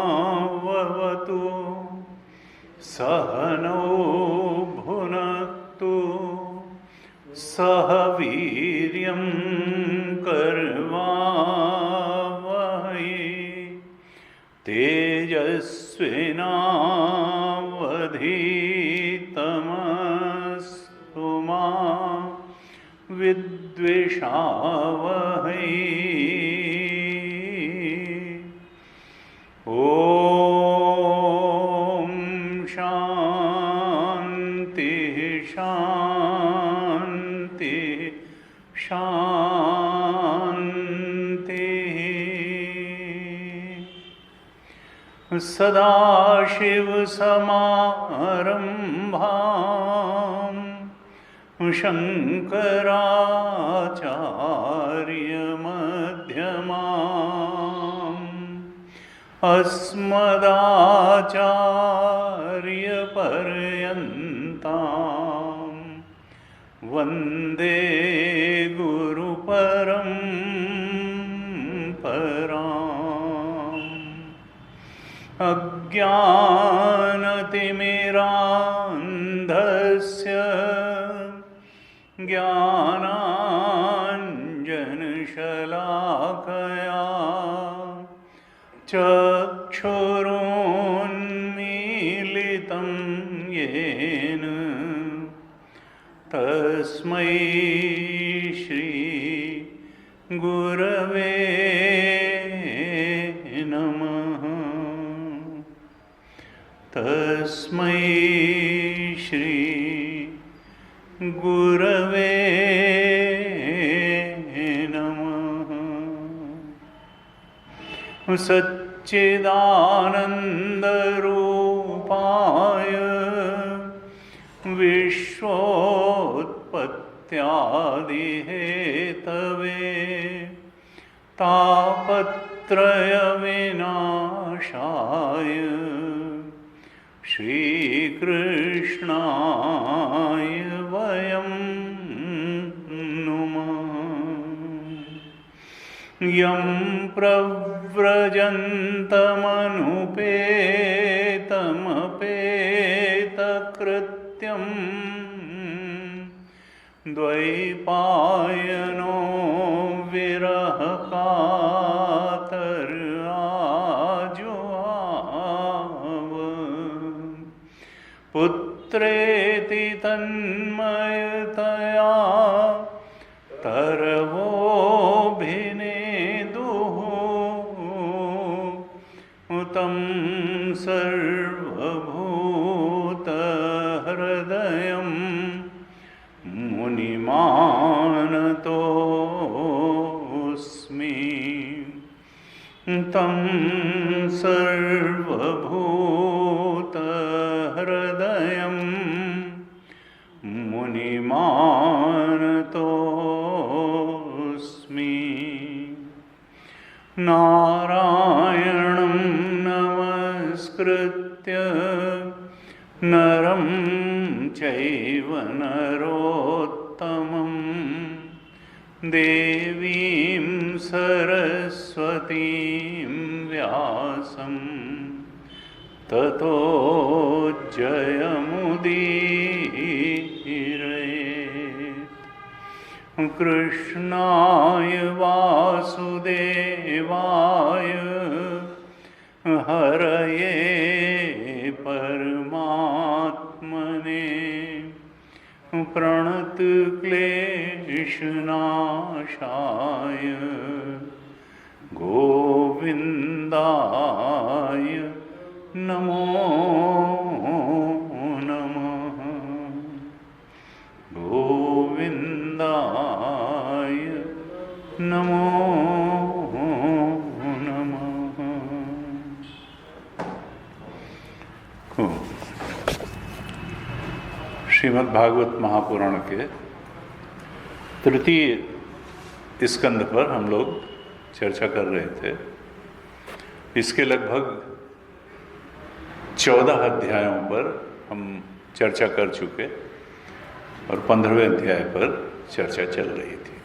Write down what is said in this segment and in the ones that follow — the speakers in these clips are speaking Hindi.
सहनावतु सहनौ भुनक्तु सह वीर्यं कर्वावहै तेजस्विनावधीतमस्तु मा विद्विषावहै। ओम शांति शांति शांति। सदाशिवसमारम्भां शङ्कराचार्यमध्यमाम् अस्मदाचार्यपर्यन्तां वन्दे गुरुपरम्पराम्। अज्ञानतिमिरान्धस्य ज्ञानाञ्जनशलाकया चक्षुरुन्मीलितं येन तस्मै श्री गुरवे नमः। तस्मै श्री गुरवे नमः। सच्चिदानन्दरूपाय विश्वोत्पत्त्यादिहेतवे तापत्रयविनाशाय श्रीकृष्णाय वयं नुमः। यं प्रव्रजन्तमनुपेतमपेतकृत्यं द्वैपायनो विरहकातराजुहाव पुत्रेति तन्मयतया तरवोऽभिनेदुः तं सर्वभूतहृदयं मुनिमानतोऽस्मि। तं सर्वभूतहृदयं मुनिमानतोऽस्मि। नारायणं नमस्कृत्य नरं चैव नरोत्तमं देवीं सरस्वतीं व्यासं ततो जयमुदीरयेत्। कृष्णाय वासुदेवाय हरये परमात्मने प्रणतक्लेशनाशाय गोविन्दाय नमो नमः। गोविन्दाय नमो नमः। श्रीमद्भागवत महापुराण के तृतीय स्कंद पर हम लोग चर्चा कर रहे थे। इसके लगभग 14 अध्यायों पर हम चर्चा कर चुके और 15वें अध्याय पर चर्चा चल रही थी।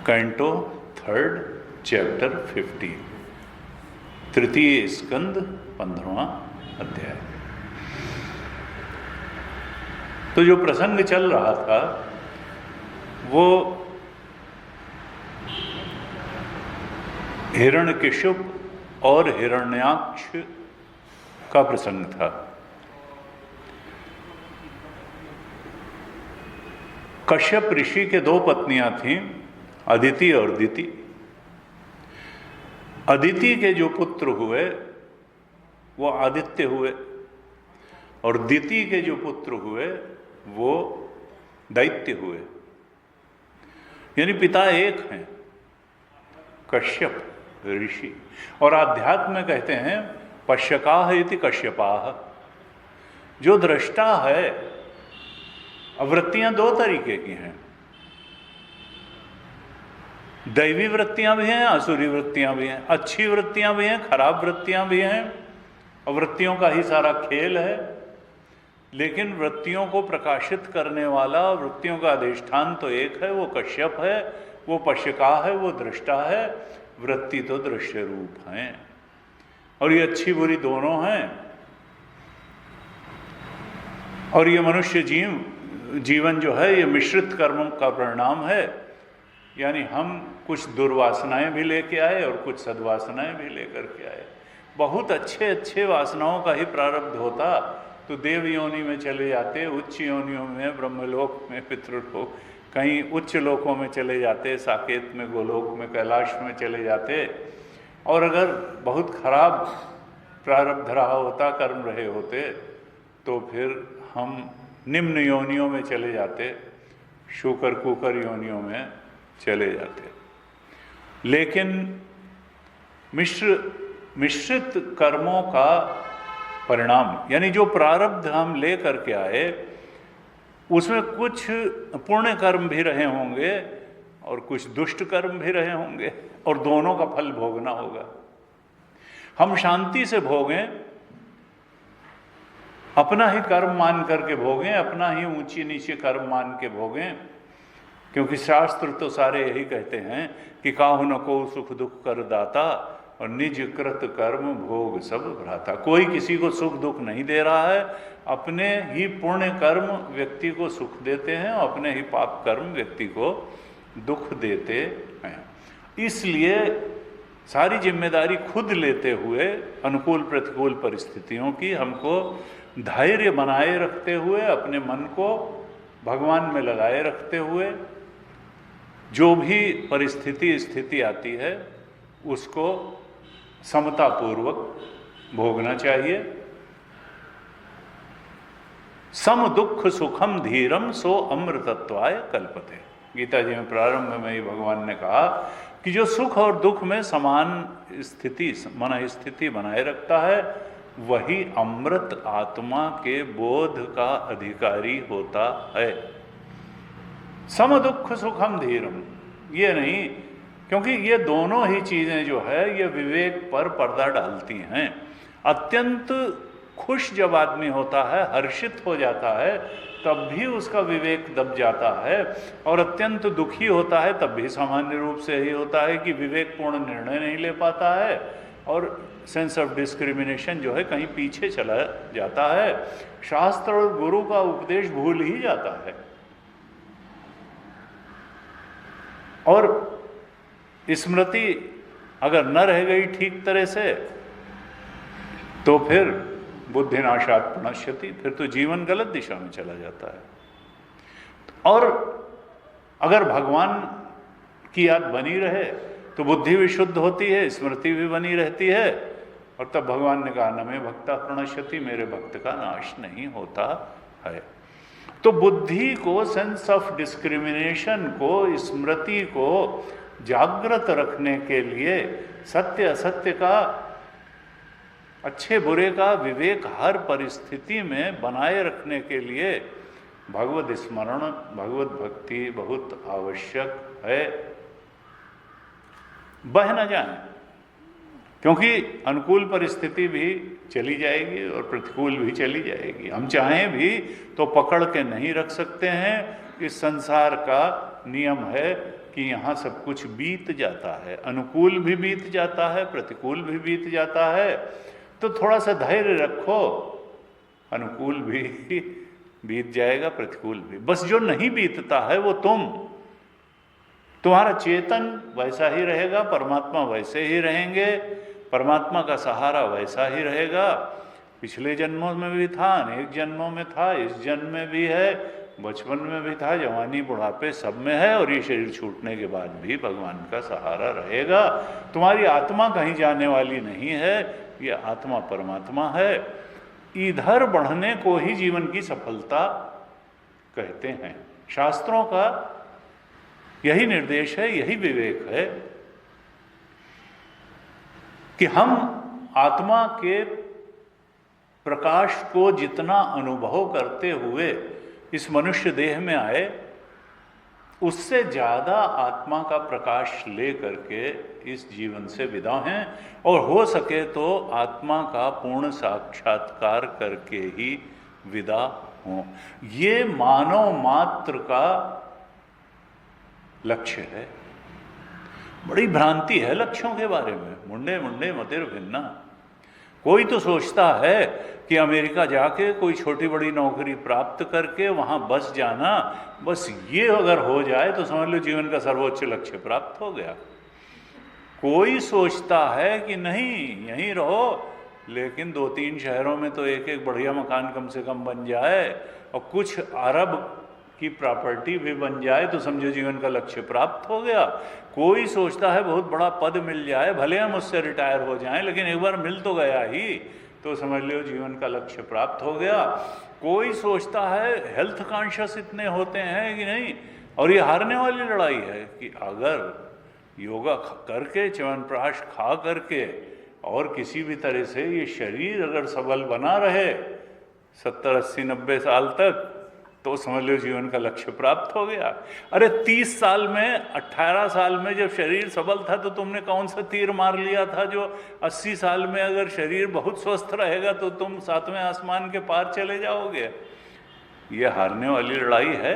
कैंटो 3rd चैप्टर 15, तृतीय स्कंद 15वां अध्याय। तो जो प्रसंग चल रहा था वो हिरण्यकशिप और हिरण्याक्ष का प्रसंग था। कश्यप ऋषि के 2 पत्नियां थीं, अदिति और दिति। अदिति के जो पुत्र हुए वो आदित्य हुए और दिति के जो पुत्र हुए वो दैत्य हुए। यानी पिता एक हैं, कश्यप ऋषि। और आध्यात्म में कहते हैं पश्यकाः इति कश्यपाः। जो दृष्टा है, वृत्तियां 2 तरीके की हैं, दैवी वृत्तियां भी हैं, आसुरी वृत्तियां भी हैं, अच्छी वृत्तियां भी हैं, खराब वृत्तियां भी हैं। वृत्तियों का ही सारा खेल है। लेकिन वृत्तियों को प्रकाशित करने वाला, वृत्तियों का अधिष्ठान तो एक है, वो कश्यप है, वो पश्यका है, वो दृष्टा है। वृत्ति तो दृश्य रूप हैं और ये अच्छी बुरी दोनों हैं। और ये मनुष्य जीवन जो है ये मिश्रित कर्मों का परिणाम है। यानी हम कुछ दुर्वासनाएं भी लेके आए और कुछ सद्वासनाएं भी लेकर के आए। बहुत अच्छे वासनाओं का ही प्रारब्ध होता तो देव योनि में चले जाते, उच्च योनियों में, ब्रह्मलोक में, पितृलोक, कहीं उच्च लोकों में चले जाते, साकेत में, गोलोक में, कैलाश में चले जाते। और अगर बहुत खराब प्रारब्ध रहा होता, कर्म रहे होते, तो फिर हम निम्न योनियों में चले जाते, शूकर कुकर योनियों में चले जाते। लेकिन मिश्रित कर्मों का परिणाम, यानी जो प्रारब्ध हम ले करके आए उसमें कुछ पुण्य कर्म भी रहे होंगे और कुछ दुष्ट कर्म भी रहे होंगे और दोनों का फल भोगना होगा। हम शांति से भोगें, अपना ही कर्म मान करके भोगें, अपना ही ऊंची नीचे कर्म मान के भोगें। क्योंकि शास्त्र तो सारे यही कहते हैं कि काहु न को सुख दुख कर दाता और निज कृत कर्म भोग सब भ्राता। कोई किसी को सुख दुख नहीं दे रहा है, अपने ही पुण्य कर्म व्यक्ति को सुख देते हैं, अपने ही पाप कर्म व्यक्ति को दुख देते हैं। इसलिए सारी जिम्मेदारी खुद लेते हुए अनुकूल प्रतिकूल परिस्थितियों की हमको धैर्य बनाए रखते हुए, अपने मन को भगवान में लगाए रखते हुए, जो भी स्थिति आती है उसको समतापूर्वक भोगना चाहिए। सम दुख सुखम धीरम सो अमृतत्वाय कल्पते। गीता जी में प्रारंभ में ही भगवान ने कहा कि जो सुख और दुख में समान स्थिति, मन स्थिति बनाए रखता है, वही अमृत आत्मा के बोध का अधिकारी होता है। सम दुख सुखम धीरम, ये नहीं, क्योंकि ये दोनों ही चीज़ें जो है ये विवेक पर पर्दा डालती हैं। अत्यंत खुश जब आदमी होता है, हर्षित हो जाता है, तब भी उसका विवेक दब जाता है। और अत्यंत दुखी होता है तब भी सामान्य रूप से ही होता है कि विवेकपूर्ण निर्णय नहीं ले पाता है और सेंस ऑफ डिस्क्रिमिनेशन जो है कहीं पीछे चला जाता है। शास्त्र और गुरु का उपदेश भूल ही जाता है। और स्मृति अगर न रह गई ठीक तरह से तो फिर बुद्धिनाशात् प्रणश्यति, फिर तो जीवन गलत दिशा में चला जाता है। और अगर भगवान की याद बनी रहे तो बुद्धि भी शुद्ध होती है, स्मृति भी बनी रहती है, और तब भगवान ने कहा न मे भक्ता प्रणश्यति, मेरे भक्त का नाश नहीं होता है। तो बुद्धि को, सेंस ऑफ डिस्क्रिमिनेशन को, स्मृति को जागृत रखने के लिए, सत्य असत्य का, अच्छे बुरे का विवेक हर परिस्थिति में बनाए रखने के लिए भगवत स्मरण, भगवत भक्ति बहुत आवश्यक है। बह न जाए, क्योंकि अनुकूल परिस्थिति भी चली जाएगी और प्रतिकूल भी चली जाएगी। हम चाहें भी तो पकड़ के नहीं रख सकते हैं। इस संसार का नियम है कि यहाँ सब कुछ बीत जाता है, अनुकूल भी बीत जाता है, प्रतिकूल भी बीत जाता है। तो थोड़ा सा धैर्य रखो, अनुकूल भी बीत जाएगा, प्रतिकूल भी। बस जो नहीं बीतता है वो तुम्हारा चेतन वैसा ही रहेगा, परमात्मा वैसे ही रहेंगे, परमात्मा का सहारा वैसा ही रहेगा। पिछले जन्मों में भी था, अनेक जन्मों में था, इस जन्म में भी है, बचपन में भी था, जवानी बुढ़ापे सब में है, और ये शरीर छूटने के बाद भी भगवान का सहारा रहेगा। तुम्हारी आत्मा कहीं जाने वाली नहीं है, ये आत्मा परमात्मा है। इधर बढ़ने को ही जीवन की सफलता कहते हैं। शास्त्रों का यही निर्देश है, यही विवेक है कि हम आत्मा के प्रकाश को जितना अनुभव करते हुए इस मनुष्य देह में आए, उससे ज़्यादा आत्मा का प्रकाश ले करके इस जीवन से विदा हैं, और हो सके तो आत्मा का पूर्ण साक्षात्कार करके ही विदा हों। ये मानव मात्र का लक्ष्य है। बड़ी भ्रांति है लक्ष्यों के बारे में। मुंडे मुंडे मतिर भिन्ना। कोई तो सोचता है कि अमेरिका जाके कोई छोटी बड़ी नौकरी प्राप्त करके वहाँ बस जाना, बस ये अगर हो जाए तो समझ लो जीवन का सर्वोच्च लक्ष्य प्राप्त हो गया। कोई सोचता है कि नहीं यहीं रहो, लेकिन 2-3 शहरों में तो एक एक बढ़िया मकान कम से कम बन जाए और कुछ अरब की प्रॉपर्टी भी बन जाए तो समझो जीवन का लक्ष्य प्राप्त हो गया। कोई सोचता है बहुत बड़ा पद मिल जाए, भले हम उससे रिटायर हो जाएं, लेकिन एक बार मिल तो गया ही, तो समझ लो जीवन का लक्ष्य प्राप्त हो गया। कोई सोचता है, हेल्थ कॉन्शियस इतने होते हैं कि नहीं, और ये हारने वाली लड़ाई है कि अगर योगा करके, च्यवनप्राश खा करके और किसी भी तरह से ये शरीर अगर सबल बना रहे 70, 80, 90 साल तक, तो समझ लो जीवन का लक्ष्य प्राप्त हो गया। अरे 30 साल में, 18 साल में जब शरीर सबल था तो तुमने कौन सा तीर मार लिया था जो 80 साल में अगर शरीर बहुत स्वस्थ रहेगा तो तुम 7वें आसमान के पार चले जाओगे? ये हारने वाली लड़ाई है।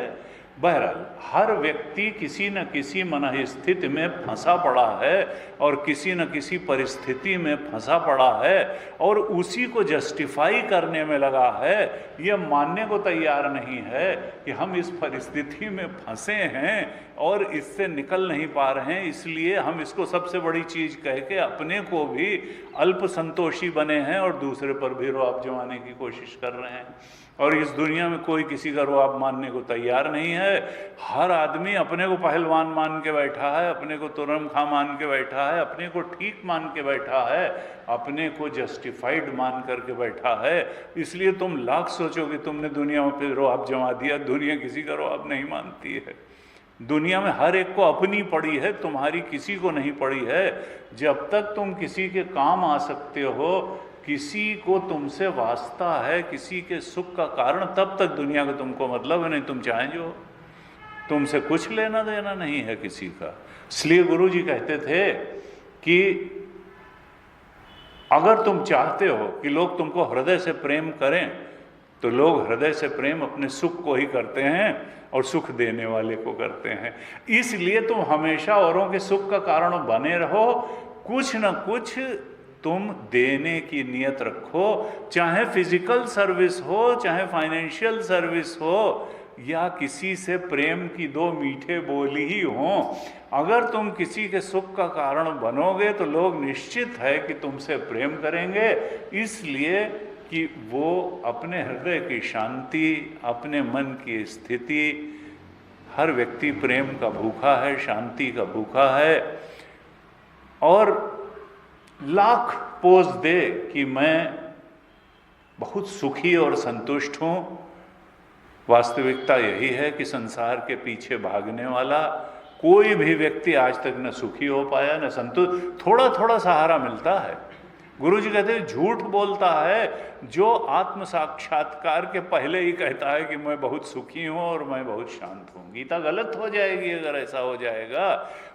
बहरहाल हर व्यक्ति किसी न किसी मनःस्थिति में फंसा पड़ा है और किसी न किसी परिस्थिति में फंसा पड़ा है और उसी को जस्टिफाई करने में लगा है। ये मानने को तैयार नहीं है कि हम इस परिस्थिति में फंसे हैं और इससे निकल नहीं पा रहे हैं, इसलिए हम इसको सबसे बड़ी चीज़ कह के अपने को भी अल्प संतोषी बने हैं और दूसरे पर भी रुआब जमाने की कोशिश कर रहे हैं। और इस दुनिया में कोई किसी का रुआब मानने को तैयार नहीं है। हर आदमी अपने को पहलवान मान के बैठा है, अपने को तुरम खा मान के बैठा है, अपने को ठीक मान के बैठा है, अपने को जस्टिफाइड मान करके बैठा है। इसलिए तुम लाख सोचो कि तुमने दुनिया में फिर रुआब जमा दिया, दुनिया किसी का रुआब नहीं मानती है। दुनिया में हर एक को अपनी पड़ी है, तुम्हारी किसी को नहीं पड़ी है। जब तक तुम किसी के काम आ सकते हो, किसी को तुमसे वास्ता है, किसी के सुख का कारण, तब तक दुनिया का तुमको मतलब है। नहीं तुम चाहें जो, तुमसे कुछ लेना देना नहीं है किसी का। इसलिए गुरु जी कहते थे कि अगर तुम चाहते हो कि लोग तुमको हृदय से प्रेम करें तो लोग हृदय से प्रेम अपने सुख को ही करते हैं और सुख देने वाले को करते हैं। इसलिए तुम हमेशा औरों के सुख का कारण बने रहो, कुछ न कुछ तुम देने की नियत रखो, चाहे फिजिकल सर्विस हो, चाहे फाइनेंशियल सर्विस हो, या किसी से प्रेम की 2 मीठे बोली ही हो। अगर तुम किसी के सुख का कारण बनोगे तो लोग निश्चित है कि तुमसे प्रेम करेंगे, इसलिए कि वो अपने हृदय की शांति, अपने मन की स्थिति हर व्यक्ति प्रेम का भूखा है, शांति का भूखा है, और लाख पोज दे कि मैं बहुत सुखी और संतुष्ट हूँ। वास्तविकता यही है कि संसार के पीछे भागने वाला कोई भी व्यक्ति आज तक न सुखी हो पाया न संतुष्ट। थोड़ा थोड़ा सहारा मिलता है। गुरु जी कहते हैं झूठ बोलता है जो आत्म साक्षात्कार के पहले ही कहता है कि मैं बहुत सुखी हूं और मैं बहुत शांत हूं। गीता गलत हो जाएगी अगर ऐसा हो जाएगा।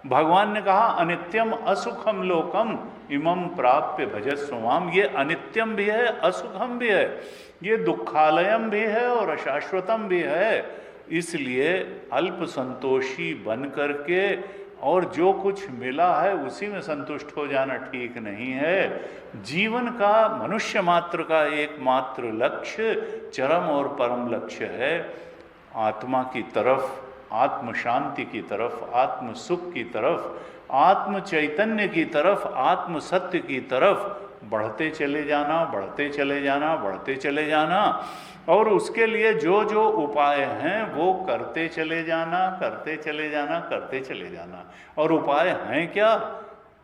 भगवान ने कहा अनित्यम असुखम लोकम इमं प्राप्य भजस्व माम। ये अनित्यम भी है, असुखम भी है, ये दुखालयम भी है और अशाश्वतम भी है। इसलिए अल्प संतोषी बन करके और जो कुछ मिला है उसी में संतुष्ट हो जाना ठीक नहीं है। जीवन का, मनुष्य मात्र का एकमात्र लक्ष्य चरम और परम लक्ष्य है आत्मा की तरफ, आत्म शांति की तरफ, आत्म सुख की तरफ, आत्म चैतन्य की तरफ, आत्म सत्य की तरफ बढ़ते चले जाना, बढ़ते चले जाना, बढ़ते चले जाना। और उसके लिए जो जो उपाय हैं वो करते चले जाना, करते चले जाना, करते चले जाना। और उपाय हैं क्या?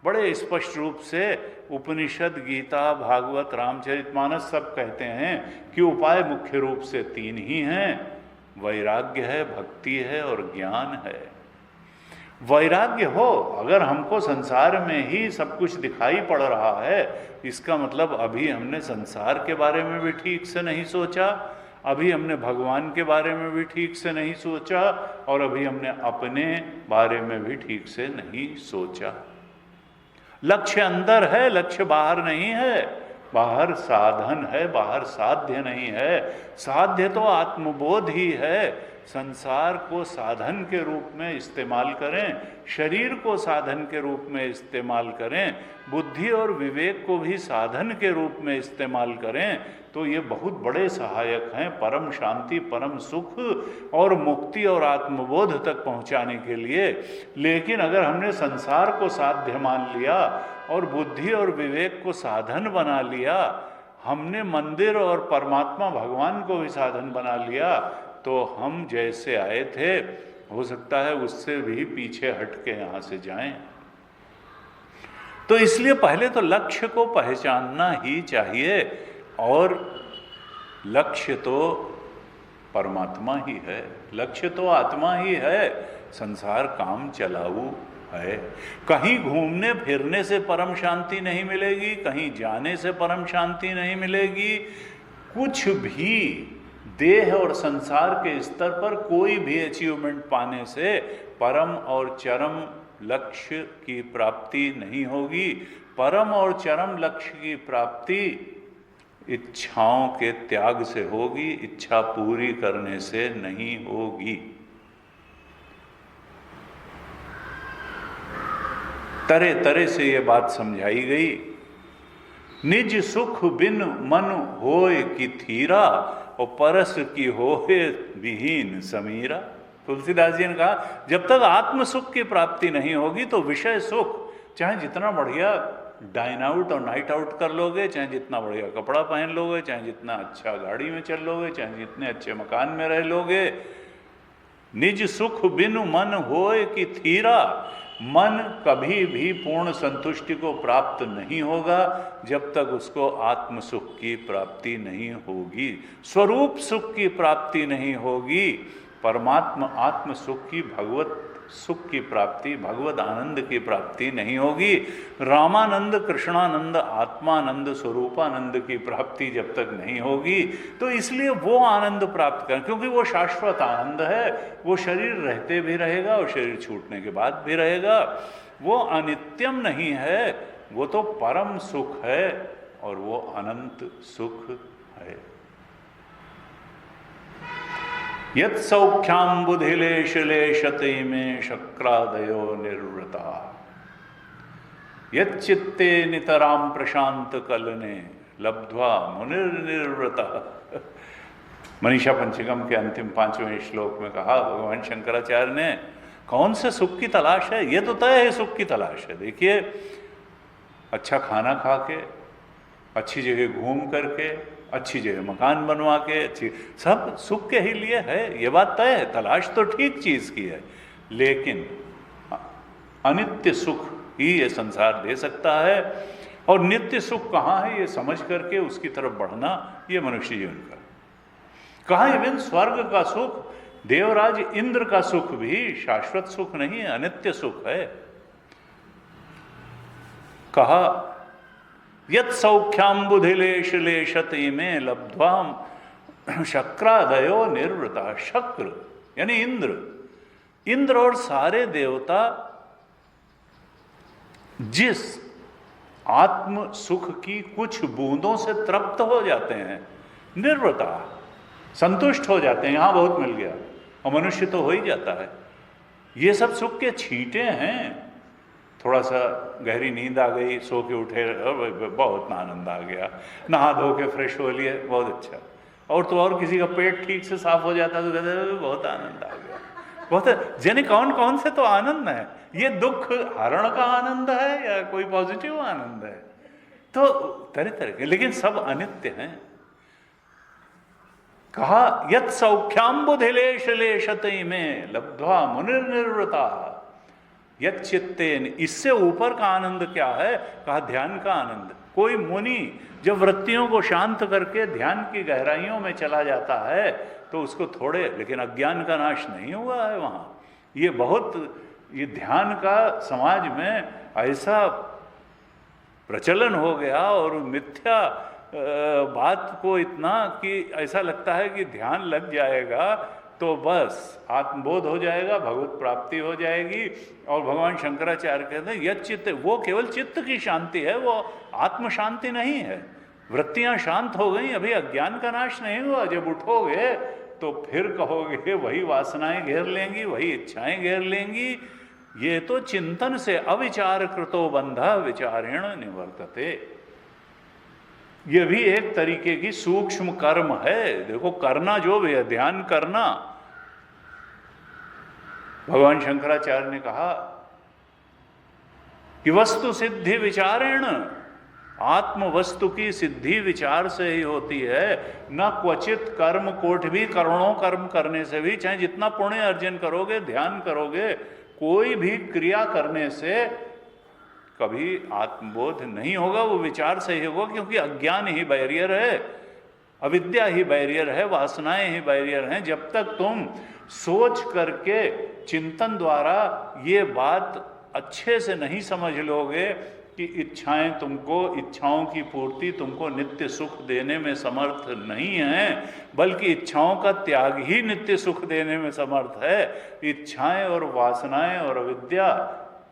बड़े स्पष्ट रूप से उपनिषद, गीता, भागवत, रामचरितमानस सब कहते हैं कि उपाय मुख्य रूप से 3 ही हैं। वैराग्य है, भक्ति है और ज्ञान है। वैराग्य हो, अगर हमको संसार में ही सब कुछ दिखाई पड़ रहा है, इसका मतलब अभी हमने संसार के बारे में भी ठीक से नहीं सोचा, अभी हमने भगवान के बारे में भी ठीक से नहीं सोचा, और अभी हमने अपने बारे में भी ठीक से नहीं सोचा। लक्ष्य अंदर है, लक्ष्य बाहर नहीं है। बाहर साधन है, बाहर साध्य नहीं है। साध्य तो आत्मबोध ही है। संसार को साधन के रूप में इस्तेमाल करें, शरीर को साधन के रूप में इस्तेमाल करें, बुद्धि और विवेक को भी साधन के रूप में इस्तेमाल करें, तो ये बहुत बड़े सहायक हैं परम शांति, परम सुख और मुक्ति और आत्मबोध तक पहुंचाने के लिए। लेकिन अगर हमने संसार को साध्य मान लिया और बुद्धि और विवेक को साधन बना लिया, हमने मंदिर और परमात्मा भगवान को भी साधन बना लिया, तो हम जैसे आए थे हो सकता है उससे भी पीछे हट के यहाँ से जाएं। तो इसलिए पहले तो लक्ष्य को पहचानना ही चाहिए, और लक्ष्य तो परमात्मा ही है, लक्ष्य तो आत्मा ही है। संसार काम चलाऊ है। कहीं घूमने फिरने से परम शांति नहीं मिलेगी, कहीं जाने से परम शांति नहीं मिलेगी। कुछ भी देह और संसार के स्तर पर कोई भी अचीवमेंट पाने से परम और चरम लक्ष्य की प्राप्ति नहीं होगी। परम और चरम लक्ष्य की प्राप्ति इच्छाओं के त्याग से होगी, इच्छा पूरी करने से नहीं होगी। तरह तरह से ये बात समझाई गई। निज सुख बिन मन होए कि थीरा, और परस की होए विहीन समीरा। तुलसीदास जी ने कहा जब तक आत्म सुख की प्राप्ति नहीं होगी तो विषय सुख चाहे जितना बढ़िया डाइन आउट और नाइट आउट कर लोगे, चाहे जितना बढ़िया कपड़ा पहन लोगे, चाहे जितना अच्छा गाड़ी में चल लोगे, चाहे जितने अच्छे मकान में रह लोगे, निज सुख बिनु मन होए कि थीरा, मन कभी भी पूर्ण संतुष्टि को प्राप्त नहीं होगा जब तक उसको आत्म सुख की प्राप्ति नहीं होगी, स्वरूप सुख की प्राप्ति नहीं होगी, परमात्मा आत्म सुख की, भगवत सुख की प्राप्ति, भगवत आनंद की प्राप्ति नहीं होगी। रामानंद, कृष्णानंद, आत्मानंद, स्वरूपानंद की प्राप्ति जब तक नहीं होगी, तो इसलिए वो आनंद प्राप्त करें, क्योंकि वो शाश्वत आनंद है। वो शरीर रहते भी रहेगा और शरीर छूटने के बाद भी रहेगा। वो अनित्यम नहीं है, वो तो परम सुख है और वो अनंत सुख है। यत् सौख्याम बुधिलेशलेशते में शक्रादयो निर्वृता, यच्चित्ते नितराम प्रशांत कलने लब्ध्वा मुनिर्निर्वृता। मनीषा पंचकम के अंतिम 5वें श्लोक में कहा भगवान शंकराचार्य ने, कौन से सुख की तलाश है? ये तो तय है सुख की तलाश है। देखिए, अच्छा खाना खा के, अच्छी जगह घूम करके, अच्छी जगह मकान बनवा के, अच्छी, सब सुख के ही लिए है, ये बात तय है। तलाश तो ठीक चीज की है, लेकिन अनित्य सुख ही ये संसार दे सकता है। और नित्य सुख कहाँ है ये समझ करके उसकी तरफ बढ़ना, ये मनुष्य जीवन का। कहाँ इवन स्वर्ग का सुख, देवराज इंद्र का सुख भी शाश्वत सुख नहीं है, अनित्य सुख है। कहा यत् सौख्याम्बुधिलेश लेशति में लब्ध्वा शक्रादयो निर्वृता। शक्र यानी इंद्र, इंद्र और सारे देवता जिस आत्म सुख की कुछ बूंदों से तृप्त हो जाते हैं, निर्वृता, संतुष्ट हो जाते हैं, यहां बहुत मिल गया, और मनुष्य तो हो ही जाता है। ये सब सुख के छींटे हैं। थोड़ा सा गहरी नींद आ गई, सो के उठे, बहुत आनंद आ गया, नहा धो के फ्रेश हो लिए, बहुत अच्छा। और तो और किसी का पेट ठीक से साफ हो जाता तो कहते बहुत आनंद आ गया, बहुत। जाने कौन कौन से तो आनंद है, ये दुख हरण का आनंद है या कोई पॉजिटिव आनंद है, तो तरह तरह के, लेकिन सब अनित्य हैं। कहा यत् सौख्याम्बुधिलेश लेशति में लब्ध्वा मुनिर्निर्वृता यत् चित्तेन। इससे ऊपर का आनंद क्या है? कहा ध्यान का आनंद। कोई मुनि जब वृत्तियों को शांत करके ध्यान की गहराइयों में चला जाता है तो उसको थोड़े, लेकिन अज्ञान का नाश नहीं हुआ है वहां। ये बहुत, ये ध्यान का समाज में ऐसा प्रचलन हो गया और मिथ्या बात को इतना कि ऐसा लगता है कि ध्यान लग जाएगा तो बस आत्मबोध हो जाएगा, भगवत प्राप्ति हो जाएगी। और भगवान शंकराचार्य कहते हैं यह चित्त, वो केवल चित्त की शांति है, वो आत्म शांति नहीं है। वृत्तियां शांत हो गई, अभी अज्ञान का नाश नहीं हुआ। जब उठोगे तो फिर कहोगे वही वासनाएं घेर लेंगी, वही इच्छाएं घेर लेंगी। ये तो चिंतन से अविचार कृतो बंधा विचारेण निवर्तते। ये भी एक तरीके की सूक्ष्म कर्म है। देखो करना जो भी है, ध्यान करना, भगवान शंकराचार्य ने कहा कि वस्तु सिद्धि विचारेण, आत्म वस्तु की सिद्धि विचार से ही होती है। न क्वचित कर्म कोट भी, करोड़ों कर्म करने से भी, चाहे जितना पुण्य अर्जन करोगे, ध्यान करोगे, कोई भी क्रिया करने से कभी आत्मबोध नहीं होगा, वो विचार से ही होगा। क्योंकि अज्ञान ही बैरियर है, अविद्या ही बैरियर है, वासनाएं ही बैरियर हैं। जब तक तुम सोच करके चिंतन द्वारा ये बात अच्छे से नहीं समझ लोगे कि इच्छाएं तुमको, इच्छाओं की पूर्ति तुमको नित्य सुख देने में समर्थ नहीं है, बल्कि इच्छाओं का त्याग ही नित्य सुख देने में समर्थ है। इच्छाएं और वासनाएं और अविद्या,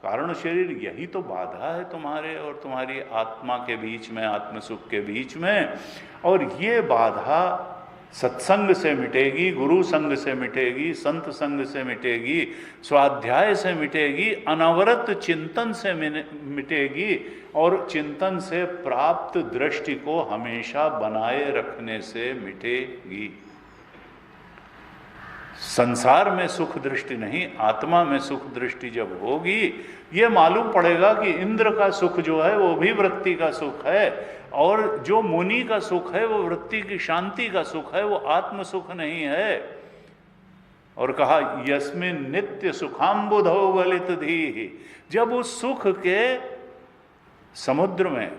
कारण शरीर, यही तो बाधा है तुम्हारे और तुम्हारी आत्मा के बीच में, आत्म सुख के बीच में। और ये बाधा सत्संग से मिटेगी, गुरु संग से मिटेगी, संत संग से मिटेगी, स्वाध्याय से मिटेगी, अनवरत चिंतन से मिटेगी, और चिंतन से प्राप्त दृष्टि को हमेशा बनाए रखने से मिटेगी। संसार में सुख दृष्टि नहीं, आत्मा में सुख दृष्टि जब होगी, ये मालूम पड़ेगा कि इंद्र का सुख जो है वो भी वृत्ति का सुख है, और जो मुनि का सुख है वो वृत्ति की शांति का सुख है, वो आत्म सुख नहीं है। और कहा यस्मिन नित्य सुखाम्बुधौ गलित धी। जब उस सुख के समुद्र में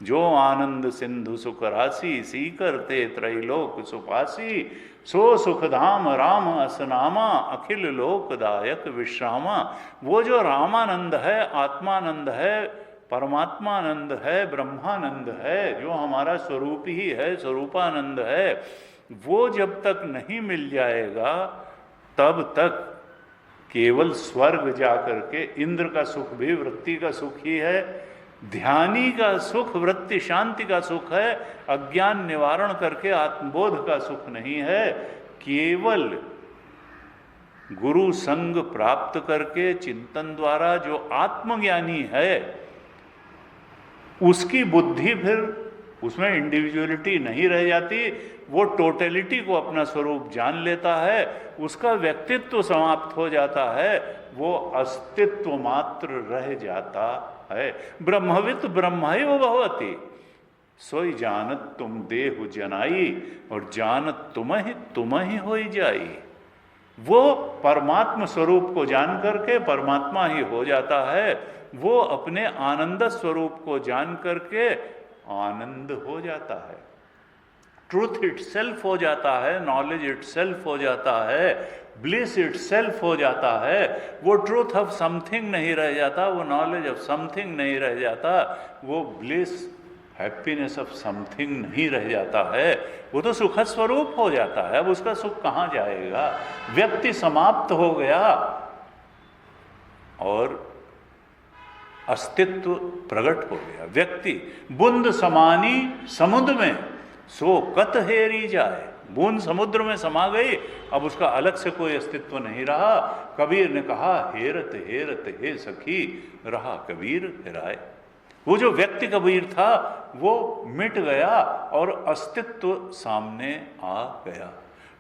जो आनंद सिंधु सुख राशि, सी करते त्रैलोक सुपासी, सो सुखधाम राम असनामा, अखिल लोकदायक विश्रामा। वो जो रामानंद है, आत्मानंद है, परमात्मानंद है, ब्रह्मानंद है, जो हमारा स्वरूप ही है, स्वरूपानंद है, वो जब तक नहीं मिल जाएगा तब तक केवल स्वर्ग जाकर के, इंद्र का सुख भी वृत्ति का सुख ही है, ध्यानी का सुख वृत्ति शांति का सुख है, अज्ञान निवारण करके आत्मबोध का सुख नहीं है। केवल गुरु संग प्राप्त करके चिंतन द्वारा जो आत्मज्ञानी है, उसकी बुद्धि फिर उसमें इंडिविजुअलिटी नहीं रह जाती, वो टोटलिटी को अपना स्वरूप जान लेता है, उसका व्यक्तित्व समाप्त हो जाता है, वो अस्तित्व मात्र रह जाता है। ब्रह्मवित् ब्रह्मैव भवति। सोई जानत तुम देहु जनाई, और जानत तुम ही होई जाई। वो परमात्म स्वरूप को जान करके परमात्मा ही हो जाता है, वो अपने आनंद स्वरूप को जान करके आनंद हो जाता है, ट्रूथ इट सेल्फ हो जाता है, नॉलेज इट सेल्फ हो जाता है, ब्लिस इट सेल्फ हो जाता है। वो ट्रूथ ऑफ समथिंग नहीं रह जाता, वो नॉलेज ऑफ समथिंग नहीं रह जाता, वो ब्लिस हैप्पीनेस ऑफ समथिंग नहीं रह जाता है, वो तो सुखद स्वरूप हो जाता है। अब उसका सुख कहाँ जाएगा? व्यक्ति समाप्त हो गया और अस्तित्व प्रकट हो गया। व्यक्ति बूंद समानी समुद्र में, सो कत हेरी जाए। बूंद समुद्र में समा गई, अब उसका अलग से कोई अस्तित्व नहीं रहा। कबीर ने कहा, हेरत हेरत हे सखी, रहा कबीर हेराए। वो जो व्यक्ति कबीर था वो मिट गया और अस्तित्व सामने आ गया।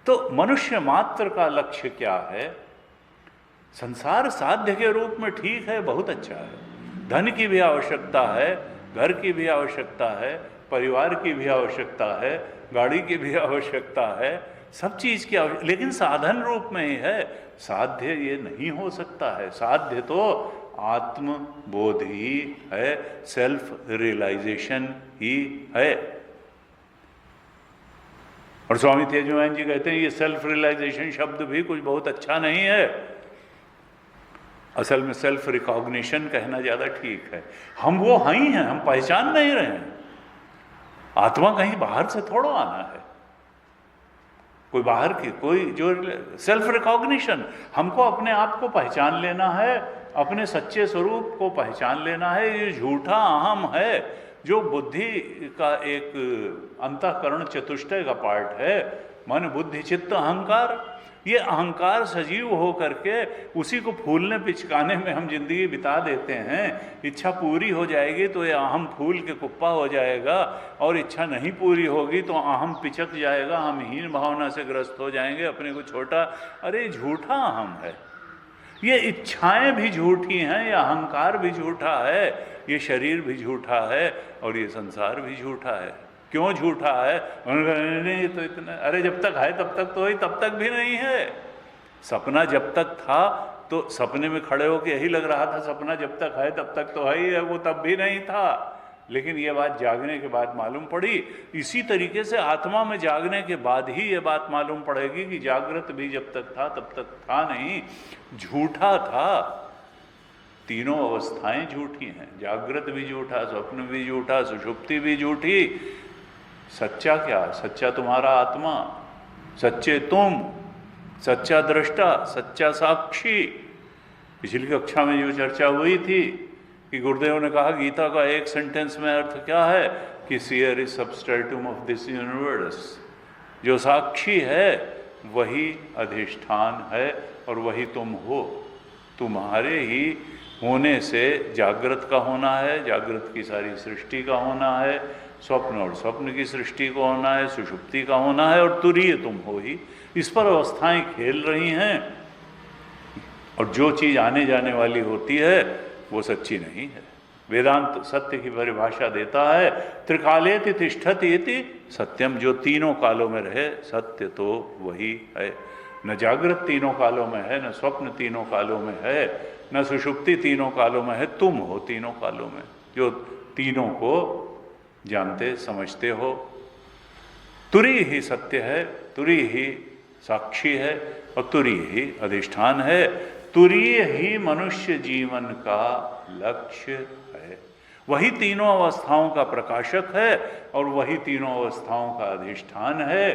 तो मनुष्य मात्र का लक्ष्य क्या है? संसार साध्य के रूप में ठीक है, बहुत अच्छा है, धन की भी आवश्यकता है, घर की भी आवश्यकता है, परिवार की भी आवश्यकता है, गाड़ी की भी आवश्यकता है, सब चीज़ की आवश्यकता, लेकिन साधन रूप में ही है। साध्य ये नहीं हो सकता है। साध्य तो आत्मबोध ही है, सेल्फ रियलाइजेशन ही है। और स्वामी तेजोमैन जी कहते हैं ये सेल्फ रियलाइजेशन शब्द भी कुछ बहुत अच्छा नहीं है, असल में सेल्फ रिकॉग्निशन कहना ज़्यादा ठीक है। हम वो ही हैं, हम पहचान नहीं रहे हैं। आत्मा कहीं बाहर से थोड़ा आना है, कोई बाहर की कोई जो सेल्फ रिकॉग्निशन, हमको अपने आप को पहचान लेना है, अपने सच्चे स्वरूप को पहचान लेना है। ये झूठा अहम है जो बुद्धि का एक अंतःकरण चतुष्टय का पार्ट है, मन बुद्धि चित्त अहंकार। ये अहंकार सजीव हो करके उसी को फूलने पिचकाने में हम जिंदगी बिता देते हैं। इच्छा पूरी हो जाएगी तो ये अहम फूल के कुप्पा हो जाएगा, और इच्छा नहीं पूरी होगी तो अहम पिचक जाएगा, हम हीन भावना से ग्रस्त हो जाएंगे, अपने को छोटा। अरे झूठा अहम है, ये इच्छाएं भी झूठी हैं, ये अहंकार भी झूठा है, ये शरीर भी झूठा है, और ये संसार भी झूठा है। क्यों झूठा है? उन्होंने नहीं तो इतना, अरे जब तक है तब तक तो ही, तब तक भी नहीं है। सपना जब तक था तो सपने में खड़े होकर यही लग रहा था सपना जब तक है तब तक तो है ही है, वो तब भी नहीं था। लेकिन ये बात जागने के बाद मालूम पड़ी। इसी तरीके से आत्मा में जागने के बाद ही ये बात मालूम पड़ेगी कि जागृत भी जब तक था तब तक था नहीं, झूठा था। तीनों अवस्थाएं झूठी हैं, जागृत भी झूठा, स्वप्न भी झूठा, सुषुप्ति भी झूठी। सच्चा क्या? सच्चा तुम्हारा आत्मा, सच्चे तुम, सच्चा दृष्टा, सच्चा साक्षी। पिछली कक्षा में जो चर्चा हुई थी कि गुरुदेव ने कहा गीता का एक सेंटेंस में अर्थ क्या है कि seer is substratum of this universe. जो साक्षी है वही अधिष्ठान है और वही तुम हो। तुम्हारे ही होने से जागृत का होना है, जागृत की सारी सृष्टि का होना है, स्वप्न और स्वप्न की सृष्टि को होना है, सुषुप्ति का होना है, और तुरीय तुम हो ही। इस पर अवस्थाएं खेल रही हैं, और जो चीज़ आने जाने वाली होती है वो सच्ची नहीं है। वेदांत सत्य की परिभाषा देता है, त्रिकालेति तिष्ठति इति सत्यम। जो तीनों कालों में रहे सत्य तो वही है। न जागृत तीनों कालों में है, न स्वप्न तीनों कालों में है, न सुषुप्ति तीनों कालों में है, तुम हो तीनों कालों में, जो तीनों को जानते समझते हो। तुरी ही सत्य है, तुरी ही साक्षी है, और तुरी ही अधिष्ठान है। तुरीय ही मनुष्य जीवन का लक्ष्य है। वही तीनों अवस्थाओं का प्रकाशक है और वही तीनों अवस्थाओं का अधिष्ठान है।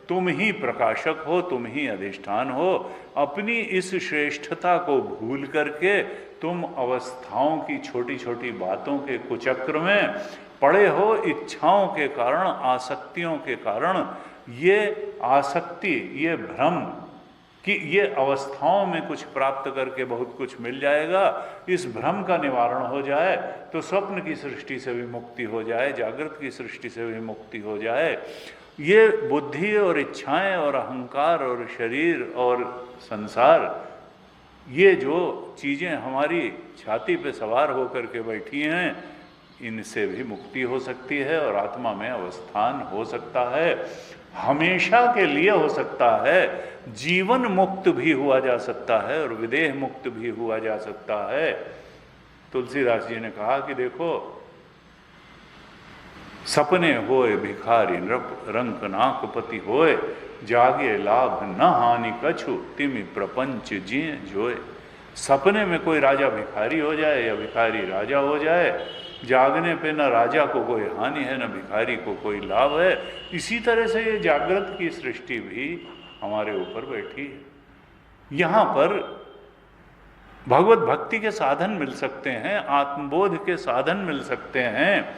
तुम ही प्रकाशक हो, तुम ही अधिष्ठान हो। अपनी इस श्रेष्ठता को भूल करके तुम अवस्थाओं की छोटी छोटी बातों के कुचक्र में पड़े हो। इच्छाओं के कारण, आसक्तियों के कारण, ये आसक्ति, ये भ्रम कि ये अवस्थाओं में कुछ प्राप्त करके बहुत कुछ मिल जाएगा, इस भ्रम का निवारण हो जाए तो स्वप्न की सृष्टि से भी मुक्ति हो जाए, जागृत की सृष्टि से भी मुक्ति हो जाए। ये बुद्धि और इच्छाएं और अहंकार और शरीर और संसार, ये जो चीज़ें हमारी छाती पे सवार होकर के बैठी हैं, इनसे भी मुक्ति हो सकती है और आत्मा में अवस्थान हो सकता है, हमेशा के लिए हो सकता है, जीवन मुक्त भी हुआ जा सकता है और विदेह मुक्त भी हुआ जा सकता है। तुलसीदास जी ने कहा कि देखो, सपने होए भिखारी नृप रंक नाकपति होए, जागे लाभ न हानि कछु तिमि प्रपंच जिए जोए। सपने में कोई राजा भिखारी हो जाए या भिखारी राजा हो जाए, जागने पे न राजा को कोई हानि है न भिखारी को कोई लाभ है। इसी तरह से ये जागृत की सृष्टि भी हमारे ऊपर बैठी है। यहाँ पर भगवत भक्ति के साधन मिल सकते हैं, आत्मबोध के साधन मिल सकते हैं।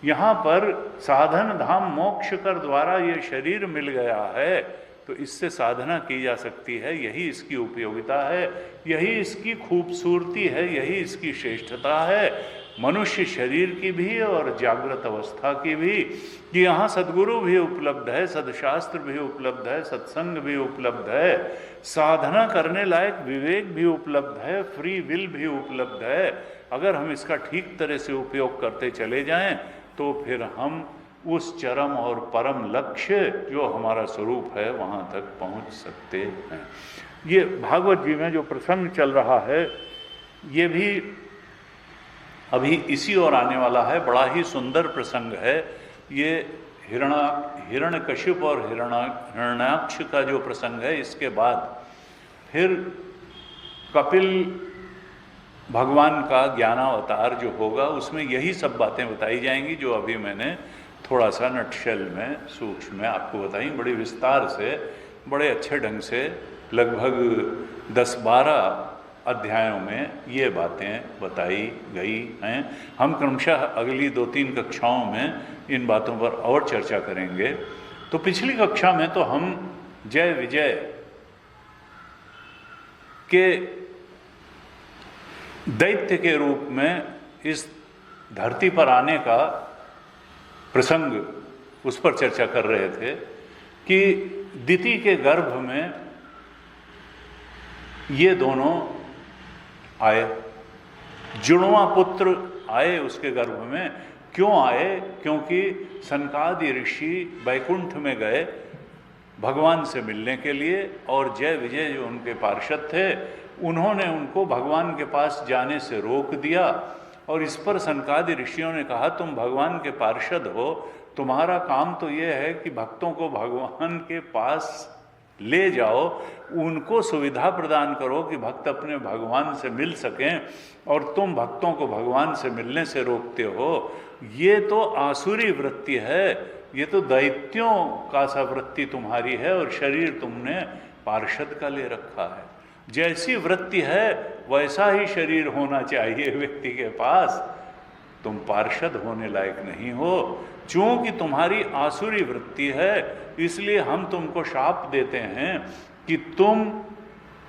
यहाँ पर साधन धाम मोक्ष कर द्वारा ये शरीर मिल गया है, तो इससे साधना की जा सकती है। यही इसकी उपयोगिता है, यही इसकी खूबसूरती है, यही इसकी श्रेष्ठता है, मनुष्य शरीर की भी और जागृत अवस्था की भी, कि यहाँ सद्गुरु भी उपलब्ध है, सदशास्त्र भी उपलब्ध है, सत्संग भी उपलब्ध है, साधना करने लायक विवेक भी उपलब्ध है, फ्री विल भी उपलब्ध है। अगर हम इसका ठीक तरह से उपयोग करते चले जाएं तो फिर हम उस चरम और परम लक्ष्य जो हमारा स्वरूप है वहाँ तक पहुँच सकते हैं। ये भागवत जी में जो प्रसंग चल रहा है ये भी अभी इसी ओर आने वाला है। बड़ा ही सुंदर प्रसंग है ये। हिरण्यकशिप और हिरण्याक्ष का जो प्रसंग है, इसके बाद फिर कपिल भगवान का ज्ञानावतार जो होगा उसमें यही सब बातें बताई जाएंगी जो अभी मैंने थोड़ा सा नटशेल में सूक्ष्म में आपको बताई। बड़ी विस्तार से, बड़े अच्छे ढंग से, लगभग 10-12 अध्यायों में ये बातें बताई गई हैं। हम क्रमशः अगली 2-3 कक्षाओं में इन बातों पर और चर्चा करेंगे। तो पिछली कक्षा में तो हम जय विजय के दैत्य के रूप में इस धरती पर आने का प्रसंग, उस पर चर्चा कर रहे थे कि दिति के गर्भ में ये दोनों आए, जुड़वा पुत्र आए उसके गर्भ में। क्यों आए? क्योंकि सनकादि ऋषि बैकुंठ में गए भगवान से मिलने के लिए, और जय विजय जो उनके पार्षद थे उन्होंने उनको भगवान के पास जाने से रोक दिया। और इस पर सनकादि ऋषियों ने कहा, तुम भगवान के पार्षद हो, तुम्हारा काम तो ये है कि भक्तों को भगवान के पास ले जाओ, उनको सुविधा प्रदान करो कि भक्त अपने भगवान से मिल सकें, और तुम भक्तों को भगवान से मिलने से रोकते हो। ये तो आसुरी वृत्ति है, ये तो दैत्यों का सा वृत्ति तुम्हारी है, और शरीर तुमने पार्षद का ले रखा है। जैसी वृत्ति है वैसा ही शरीर होना चाहिए व्यक्ति के पास। तुम पार्षद होने लायक नहीं हो, चूंकि तुम्हारी आसुरी वृत्ति है, इसलिए हम तुमको शाप देते हैं कि तुम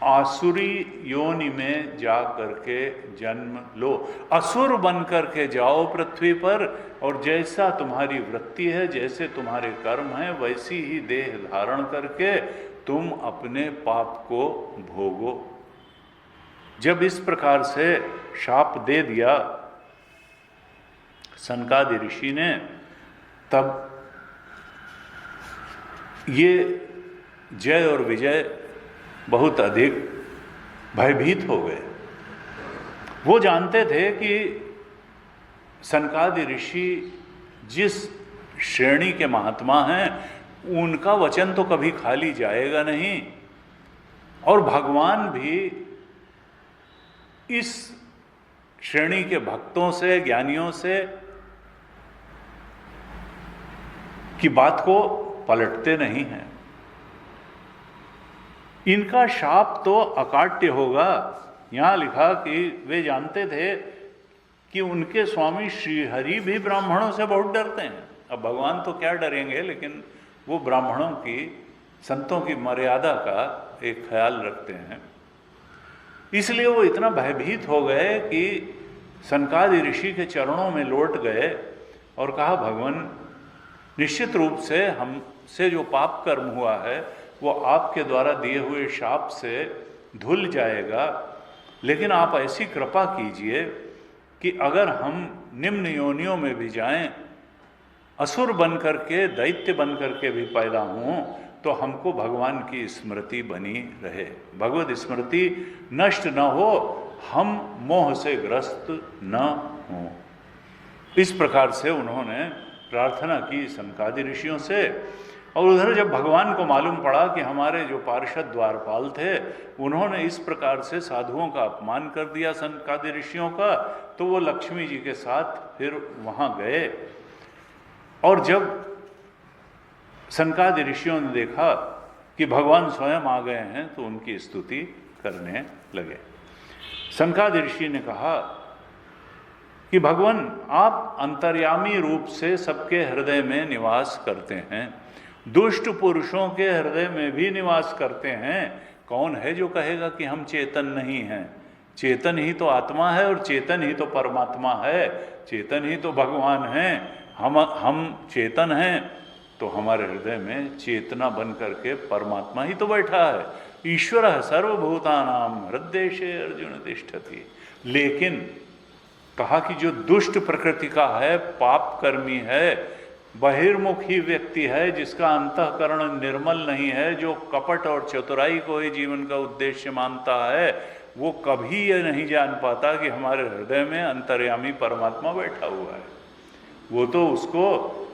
आसुरी योनि में जा करके जन्म लो, असुर बन करके जाओ पृथ्वी पर, और जैसा तुम्हारी वृत्ति है, जैसे तुम्हारे कर्म हैं, वैसी ही देह धारण करके तुम अपने पाप को भोगो। जब इस प्रकार से शाप दे दिया सनकादि ऋषि ने, तब ये जय और विजय बहुत अधिक भयभीत हो गए। वो जानते थे कि सनकादि ऋषि जिस श्रेणी के महात्मा हैं उनका वचन तो कभी खाली जाएगा नहीं, और भगवान भी इस श्रेणी के भक्तों से, ज्ञानियों से की बात को पलटते नहीं हैं। इनका शाप तो अकाट्य होगा। यहाँ लिखा कि वे जानते थे कि उनके स्वामी श्रीहरि भी ब्राह्मणों से बहुत डरते हैं। अब भगवान तो क्या डरेंगे, लेकिन वो ब्राह्मणों की, संतों की मर्यादा का एक ख्याल रखते हैं। इसलिए वो इतना भयभीत हो गए कि सनकादि ऋषि के चरणों में लौट गए और कहा, भगवान निश्चित रूप से हमसे जो पाप कर्म हुआ है वो आपके द्वारा दिए हुए शाप से धुल जाएगा, लेकिन आप ऐसी कृपा कीजिए कि अगर हम निम्न योनियों में भी जाएं, असुर बन करके, दैत्य बन करके भी पैदा हों, तो हमको भगवान की स्मृति बनी रहे, भगवत स्मृति नष्ट न हो, हम मोह से ग्रस्त न हों। इस प्रकार से उन्होंने प्रार्थना की सनकादि ऋषियों से। और उधर जब भगवान को मालूम पड़ा कि हमारे जो पार्षद द्वारपाल थे उन्होंने इस प्रकार से साधुओं का अपमान कर दिया सनकादि ऋषियों का, तो वो लक्ष्मी जी के साथ फिर वहाँ गए। और जब सनकादि ऋषियों ने देखा कि भगवान स्वयं आ गए हैं तो उनकी स्तुति करने लगे। सनकादि ऋषि ने कहा कि भगवान आप अंतर्यामी रूप से सबके हृदय में निवास करते हैं, दुष्ट पुरुषों के हृदय में भी निवास करते हैं। कौन है जो कहेगा कि हम चेतन नहीं हैं? चेतन ही तो आत्मा है और चेतन ही तो परमात्मा है, चेतन ही तो भगवान हैं। हम चेतन हैं तो हमारे हृदय में चेतना बन करके परमात्मा ही तो बैठा है। ईश्वर सर्वभूतानां हृदयेशे अर्जुन तिष्ठति। लेकिन कहा कि जो दुष्ट प्रकृति का है, पाप कर्मी है, बहिर्मुखी व्यक्ति है, जिसका अंतःकरण निर्मल नहीं है, जो कपट और चतुराई को ही जीवन का उद्देश्य मानता है, वो कभी ये नहीं जान पाता कि हमारे हृदय में अंतर्यामी परमात्मा बैठा हुआ है। वो तो उसको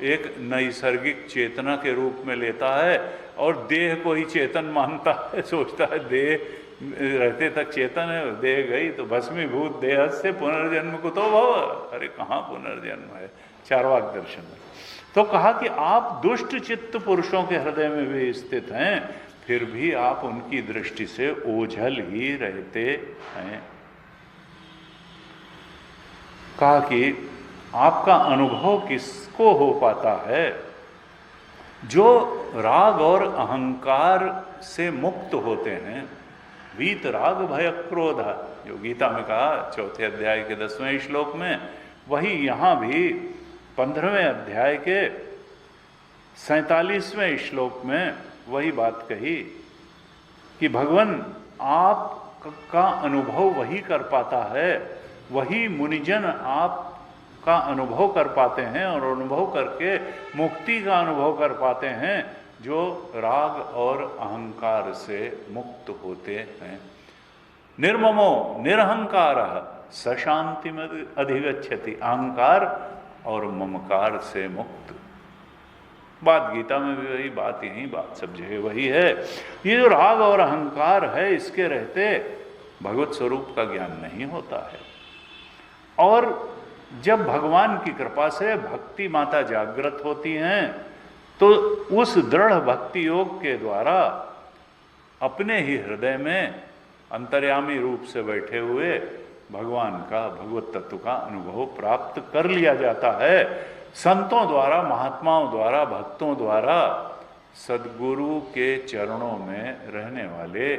एक नैसर्गिक चेतना के रूप में लेता है और देह को ही चेतन मानता है, सोचता है देह रहते तक चेतन है, देह गई तो भस्मीभूत देह से पुनर्जन्म को तो भव। अरे कहाँ पुनर्जन्म है, चार्वाक दर्शन में। तो कहा कि आप दुष्ट चित्त पुरुषों के हृदय में भी स्थित हैं, फिर भी आप उनकी दृष्टि से ओझल ही रहते हैं। कहा कि आपका अनुभव किसको हो पाता है? जो राग और अहंकार से मुक्त होते हैं। वीत राग भय क्रोध, जो गीता में कहा 4 अध्याय के 10वें श्लोक में, वही यहाँ भी 15वें अध्याय के 47वें श्लोक में वही बात कही कि भगवान आपका अनुभव वही कर पाता है, वही मुनिजन आप का अनुभव कर पाते हैं और अनुभव करके मुक्ति का अनुभव कर पाते हैं, जो राग और अहंकार से मुक्त होते हैं। निर्ममो निरहंकार सशांति में अधिगच्छति। अहंकार और ममकार से मुक्त। बात गीता में भी वही बात, यही बात सब जगह वही है। ये जो राग और अहंकार है, इसके रहते भगवत स्वरूप का ज्ञान नहीं होता है। और जब भगवान की कृपा से भक्ति माता जागृत होती हैं तो उस दृढ़ भक्ति योग के द्वारा अपने ही हृदय में अंतर्यामी रूप से बैठे हुए भगवान का, भगवत तत्व का अनुभव प्राप्त कर लिया जाता है। संतों द्वारा, महात्माओं द्वारा, भक्तों द्वारा, सद्गुरु के चरणों में रहने वाले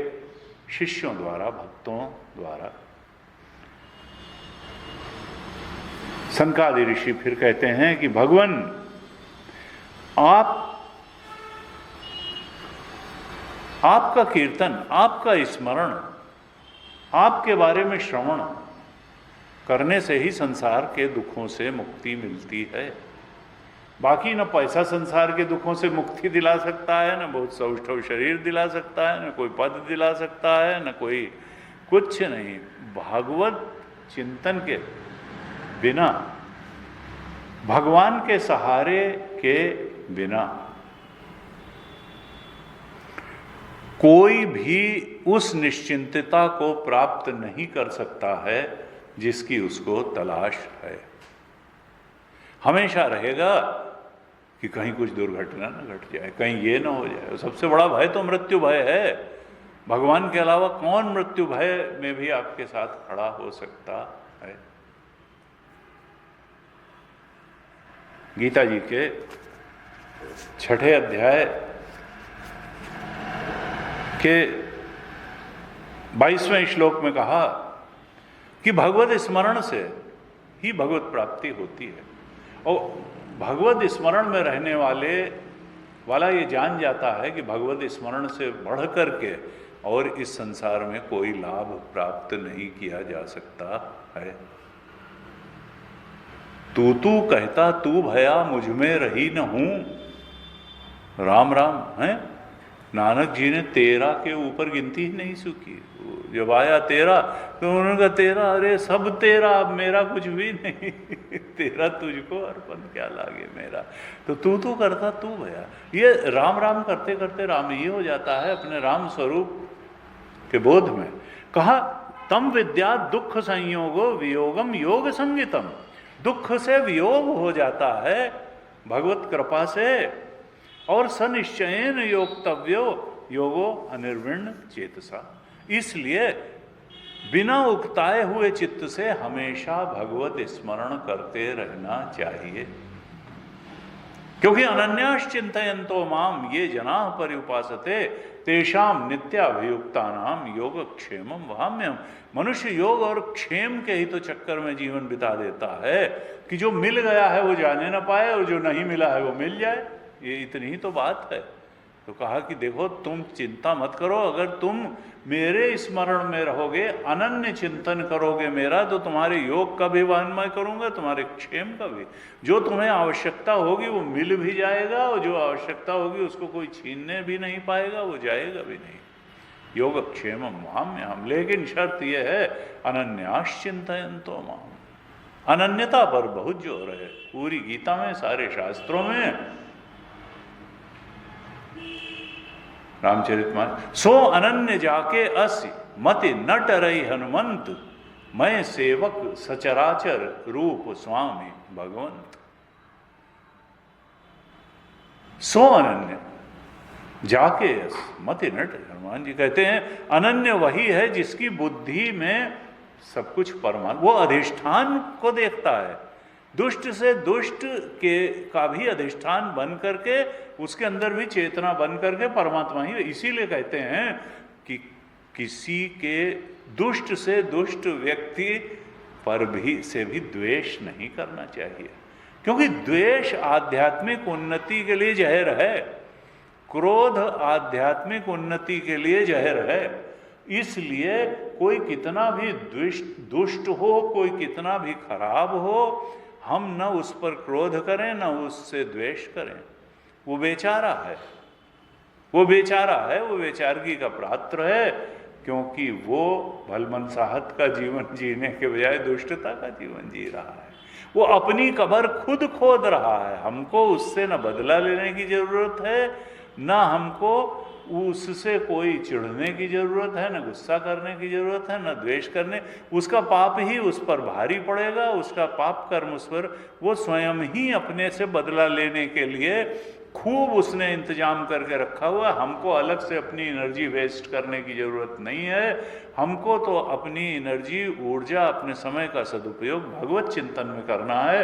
शिष्यों द्वारा, भक्तों द्वारा। सनकादि ऋषि फिर कहते हैं कि भगवान आपका कीर्तन, आपका स्मरण, आपके बारे में श्रवण करने से ही संसार के दुखों से मुक्ति मिलती है। बाकी न पैसा संसार के दुखों से मुक्ति दिला सकता है, न बहुत सौष्ठव शरीर दिला सकता है, न कोई पद दिला सकता है, न कोई कुछ नहीं। भागवत चिंतन के बिना, भगवान के सहारे के बिना कोई भी उस निश्चिंतता को प्राप्त नहीं कर सकता है जिसकी उसको तलाश है। हमेशा रहेगा कि कहीं कुछ दुर्घटना न घट जाए, कहीं ये ना हो जाए। सबसे बड़ा भय तो मृत्यु भय है। भगवान के अलावा कौन मृत्यु भय में भी आपके साथ खड़ा हो सकता है? गीता जी के 6 अध्याय के 22वें श्लोक में कहा कि भगवत स्मरण से ही भगवत प्राप्ति होती है। और भगवत स्मरण में रहने वाला ये जान जाता है कि भगवत स्मरण से बढ़ करके और इस संसार में कोई लाभ प्राप्त नहीं किया जा सकता है। तू तू कहता तू भया मुझ में रही न हूं। राम राम है। नानक जी ने 13 के ऊपर गिनती ही नहीं सूखी। जब आया 13 तो उन्होंने कहा 13, अरे सब 13, अब मेरा कुछ भी नहीं। 13 तुझको अर्पण क्या लागे मेरा। तो तू करता तू भया, ये राम राम करते करते राम ही हो जाता है अपने राम स्वरूप के बोध में। कहा तम विद्या दुख संयोगो वियोगम योग संगितम। दुख से वियोग हो जाता है भगवत कृपा से, और सनिश्चयन योक्तव्यो योगो अनिर्विण्ण चेतसा। इसलिए बिना उकताए हुए चित्त से हमेशा भगवत स्मरण करते रहना चाहिए, क्योंकि अनन्यास चिंतयन्तो माम ये जना पर्युपासते तेषाम नित्याभियुक्तानाम योगक्षेमम वहाम्यम। मनुष्य योग और क्षेम के ही तो चक्कर में जीवन बिता देता है कि जो मिल गया है वो जाने ना पाए और जो नहीं मिला है वो मिल जाए। ये इतनी ही तो बात है। तो कहा कि देखो तुम चिंता मत करो, अगर तुम मेरे स्मरण में रहोगे, अनन्य चिंतन करोगे मेरा, तो तुम्हारे योग का भी वहन मैं करूंगा, तुम्हारे क्षेम का भी। जो तुम्हें आवश्यकता होगी वो मिल भी जाएगा, और जो आवश्यकता होगी उसको कोई छीनने भी नहीं पाएगा, वो जाएगा भी नहीं। योग क्षेमम वहाम्यहम्। लेकिन शर्त यह है अनन्यास चिंतयन्तो माम। अनन्यता पर बहुत जोर है पूरी गीता में, सारे शास्त्रों में। रामचरितमानस सो अनन्य जाके अस मति न टरई हनुमंत, मैं सेवक सचराचर रूप स्वामी भगवंत। सो अनन्य जाके अस मति न टरई। हनुमान जी कहते हैं अनन्य वही है जिसकी बुद्धि में सब कुछ परमात्मा, वो अधिष्ठान को देखता है, दुष्ट से दुष्ट के का भी अधिष्ठान बन करके, उसके अंदर भी चेतना बन करके परमात्मा ही। इसीलिए कहते हैं कि किसी के दुष्ट से दुष्ट व्यक्ति पर भी से भी द्वेष नहीं करना चाहिए, क्योंकि द्वेष आध्यात्मिक उन्नति के लिए जहर है, क्रोध आध्यात्मिक उन्नति के लिए जहर है। इसलिए कोई कितना भी दुष्ट हो, कोई कितना भी खराब हो, हम न उस पर क्रोध करें न उससे द्वेष करें। वो बेचारा है, वो बेचारा है, वो बेचारगी का पात्र है, क्योंकि वो भलमनसाहत का जीवन जीने के बजाय दुष्टता का जीवन जी रहा है। वो अपनी कब्र खुद खोद रहा है। हमको उससे न बदला लेने की जरूरत है, न हमको उससे कोई चिढ़ने की जरूरत है, न गुस्सा करने की जरूरत है, न द्वेष करने। उसका पाप ही उस पर भारी पड़ेगा, उसका पाप कर्म उस पर, वो स्वयं ही अपने से बदला लेने के लिए खूब उसने इंतजाम करके रखा हुआ। हमको अलग से अपनी एनर्जी वेस्ट करने की जरूरत नहीं है। हमको तो अपनी एनर्जी, ऊर्जा, अपने समय का सदुपयोग भगवत चिंतन में करना है,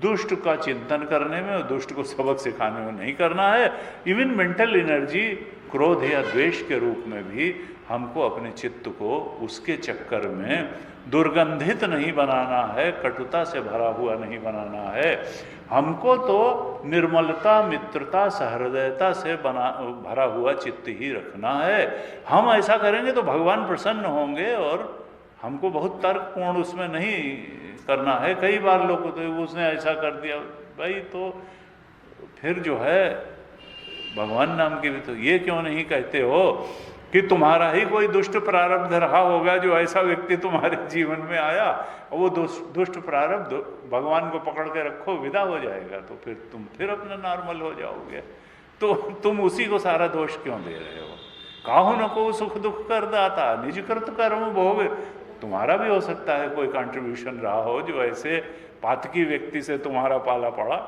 दुष्ट का चिंतन करने में और दुष्ट को सबक सिखाने में नहीं करना है। इवन मेंटल एनर्जी क्रोध या द्वेष के रूप में भी हमको अपने चित्त को उसके चक्कर में दुर्गंधित नहीं बनाना है, कटुता से भरा हुआ नहीं बनाना है। हमको तो निर्मलता, मित्रता, सहृदयता से भरा हुआ चित्त ही रखना है। हम ऐसा करेंगे तो भगवान प्रसन्न होंगे, और हमको बहुत तर्कपूर्ण उसमें नहीं करना है। कई बार लोग तो उसने ऐसा कर दिया भाई, तो फिर जो है भगवान नाम के भी तो ये क्यों नहीं कहते हो कि तुम्हारा ही कोई दुष्ट प्रारब्ध रहा होगा जो ऐसा व्यक्ति तुम्हारे जीवन में आया, और वो दुष्ट प्रारब्ध भगवान को पकड़ के रखो, विदा हो जाएगा, तो फिर तुम फिर अपना नॉर्मल हो जाओगे। तो तुम उसी को सारा दोष क्यों दे रहे हो? काहू न को सुख दुख कर दाता, निज कृत कर्म भोग। तुम्हारा भी हो सकता है कोई कंट्रीब्यूशन रहा हो जो ऐसे पातकी व्यक्ति से तुम्हारा पाला पड़ा,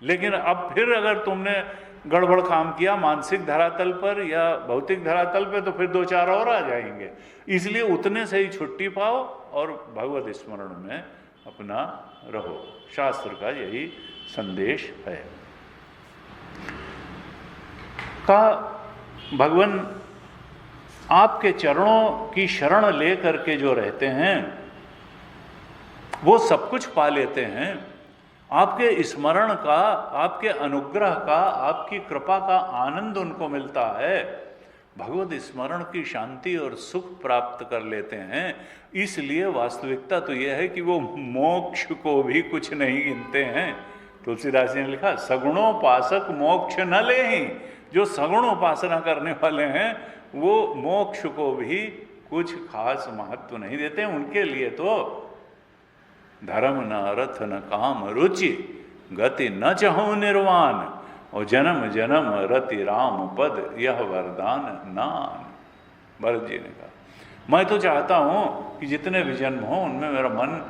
लेकिन अब फिर अगर तुमने गड़बड़ काम किया मानसिक धरातल पर या भौतिक धरातल पर, तो फिर 2-4 और आ जाएंगे। इसलिए उतने से ही छुट्टी पाओ और भगवत स्मरण में अपना रहो। शास्त्र का यही संदेश है। का भगवान आपके चरणों की शरण ले करके जो रहते हैं वो सब कुछ पा लेते हैं। आपके स्मरण का, आपके अनुग्रह का, आपकी कृपा का आनंद उनको मिलता है। भगवत स्मरण की शांति और सुख प्राप्त कर लेते हैं। इसलिए वास्तविकता तो यह है कि वो मोक्ष को भी कुछ नहीं गिनते हैं। तुलसीदास जी ने लिखा, सगुणोपासक मोक्ष न ले ही। जो सगुण उपासना करने वाले हैं वो मोक्ष को भी कुछ खास महत्व नहीं देते। उनके लिए तो धर्म न अर्थ न काम रुचि, गति न चहु निर्वाण, और जन्म जन्म रति राम पद यह वरदान नान। भरत जी ने कहा, मैं तो चाहता हूँ कि जितने भी जन्म हों उनमें मेरा मन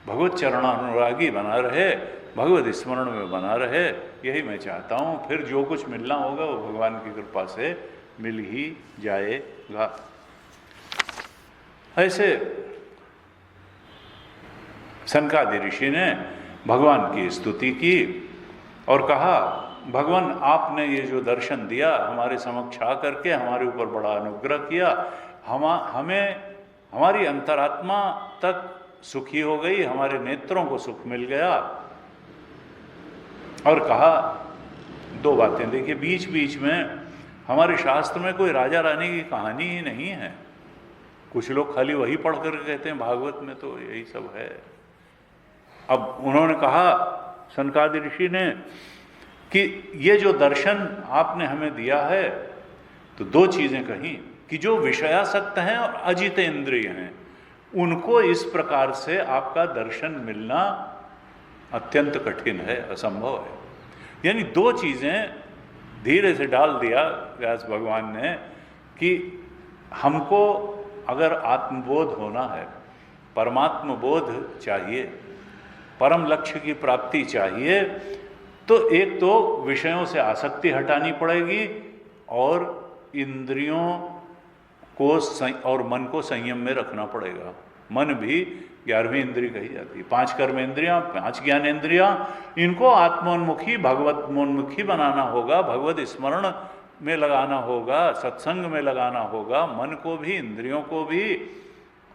भगवत चरणानुरागी बना रहे, भगवत स्मरण में बना रहे, यही मैं चाहता हूँ। फिर जो कुछ मिलना होगा वो भगवान की कृपा से मिल ही जाएगा। ऐसे सनकादि ऋषि ने भगवान की स्तुति की और कहा, भगवान आपने ये जो दर्शन दिया हमारे समक्ष आकर के हमारे ऊपर बड़ा अनुग्रह किया, हमें हमारी अंतरात्मा तक सुखी हो गई, हमारे नेत्रों को सुख मिल गया। और कहा दो बातें, देखिए बीच बीच में हमारे शास्त्र में कोई राजा रानी की कहानी ही नहीं है। कुछ लोग खाली वही पढ़ कर कहते हैं भागवत में तो यही सब है। अब उन्होंने कहा सनकादि ऋषि ने कि ये जो दर्शन आपने हमें दिया है, तो दो चीजें कही कि जो विषयासक्त हैं और अजित इंद्रिय हैं उनको इस प्रकार से आपका दर्शन मिलना अत्यंत कठिन है, असंभव है। यानी दो चीजें धीरे से डाल दिया व्यास भगवान ने कि हमको अगर आत्मबोध होना है, परमात्म बोध चाहिए, परम लक्ष्य की प्राप्ति चाहिए, तो एक तो विषयों से आसक्ति हटानी पड़ेगी और इंद्रियों को और मन को संयम में रखना पड़ेगा। मन भी 11वीं इंद्रिय कही जाती है। 5 कर्मेंद्रियां, 5 ज्ञानेंद्रियां, इनको आत्मोन्मुखी भगवत्मोन्मुखी बनाना होगा, भगवत स्मरण में लगाना होगा, सत्संग में लगाना होगा, मन को भी इंद्रियों को भी,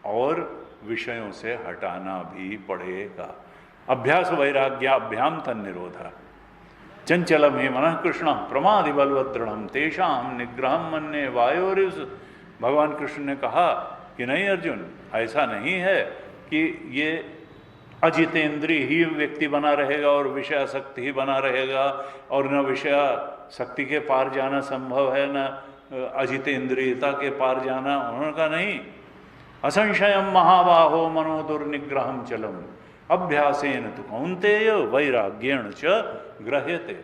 और विषयों से हटाना भी पड़ेगा। अभ्यास वैराग्याभ्याम तन्निरोधा चंचलम ही मन कृष्ण प्रमादि बलवद्दृढ़ तेषाम निग्रहम मन्ये वायोरिव। भगवान कृष्ण ने कहा कि नहीं अर्जुन, ऐसा नहीं है कि ये अजितेंद्रिय ही व्यक्ति बना रहेगा और विषयासक्ति ही बना रहेगा, और न विषयासक्ति के पार जाना संभव है, न अजितेंद्रियता के पार जाना। उन्होंने कहा नहीं, असंशयम महाबाहो मनो दुर्निग्रहम चलम अभ्यासेन तु कौन्तेय वैराग्येण च गृह्यते।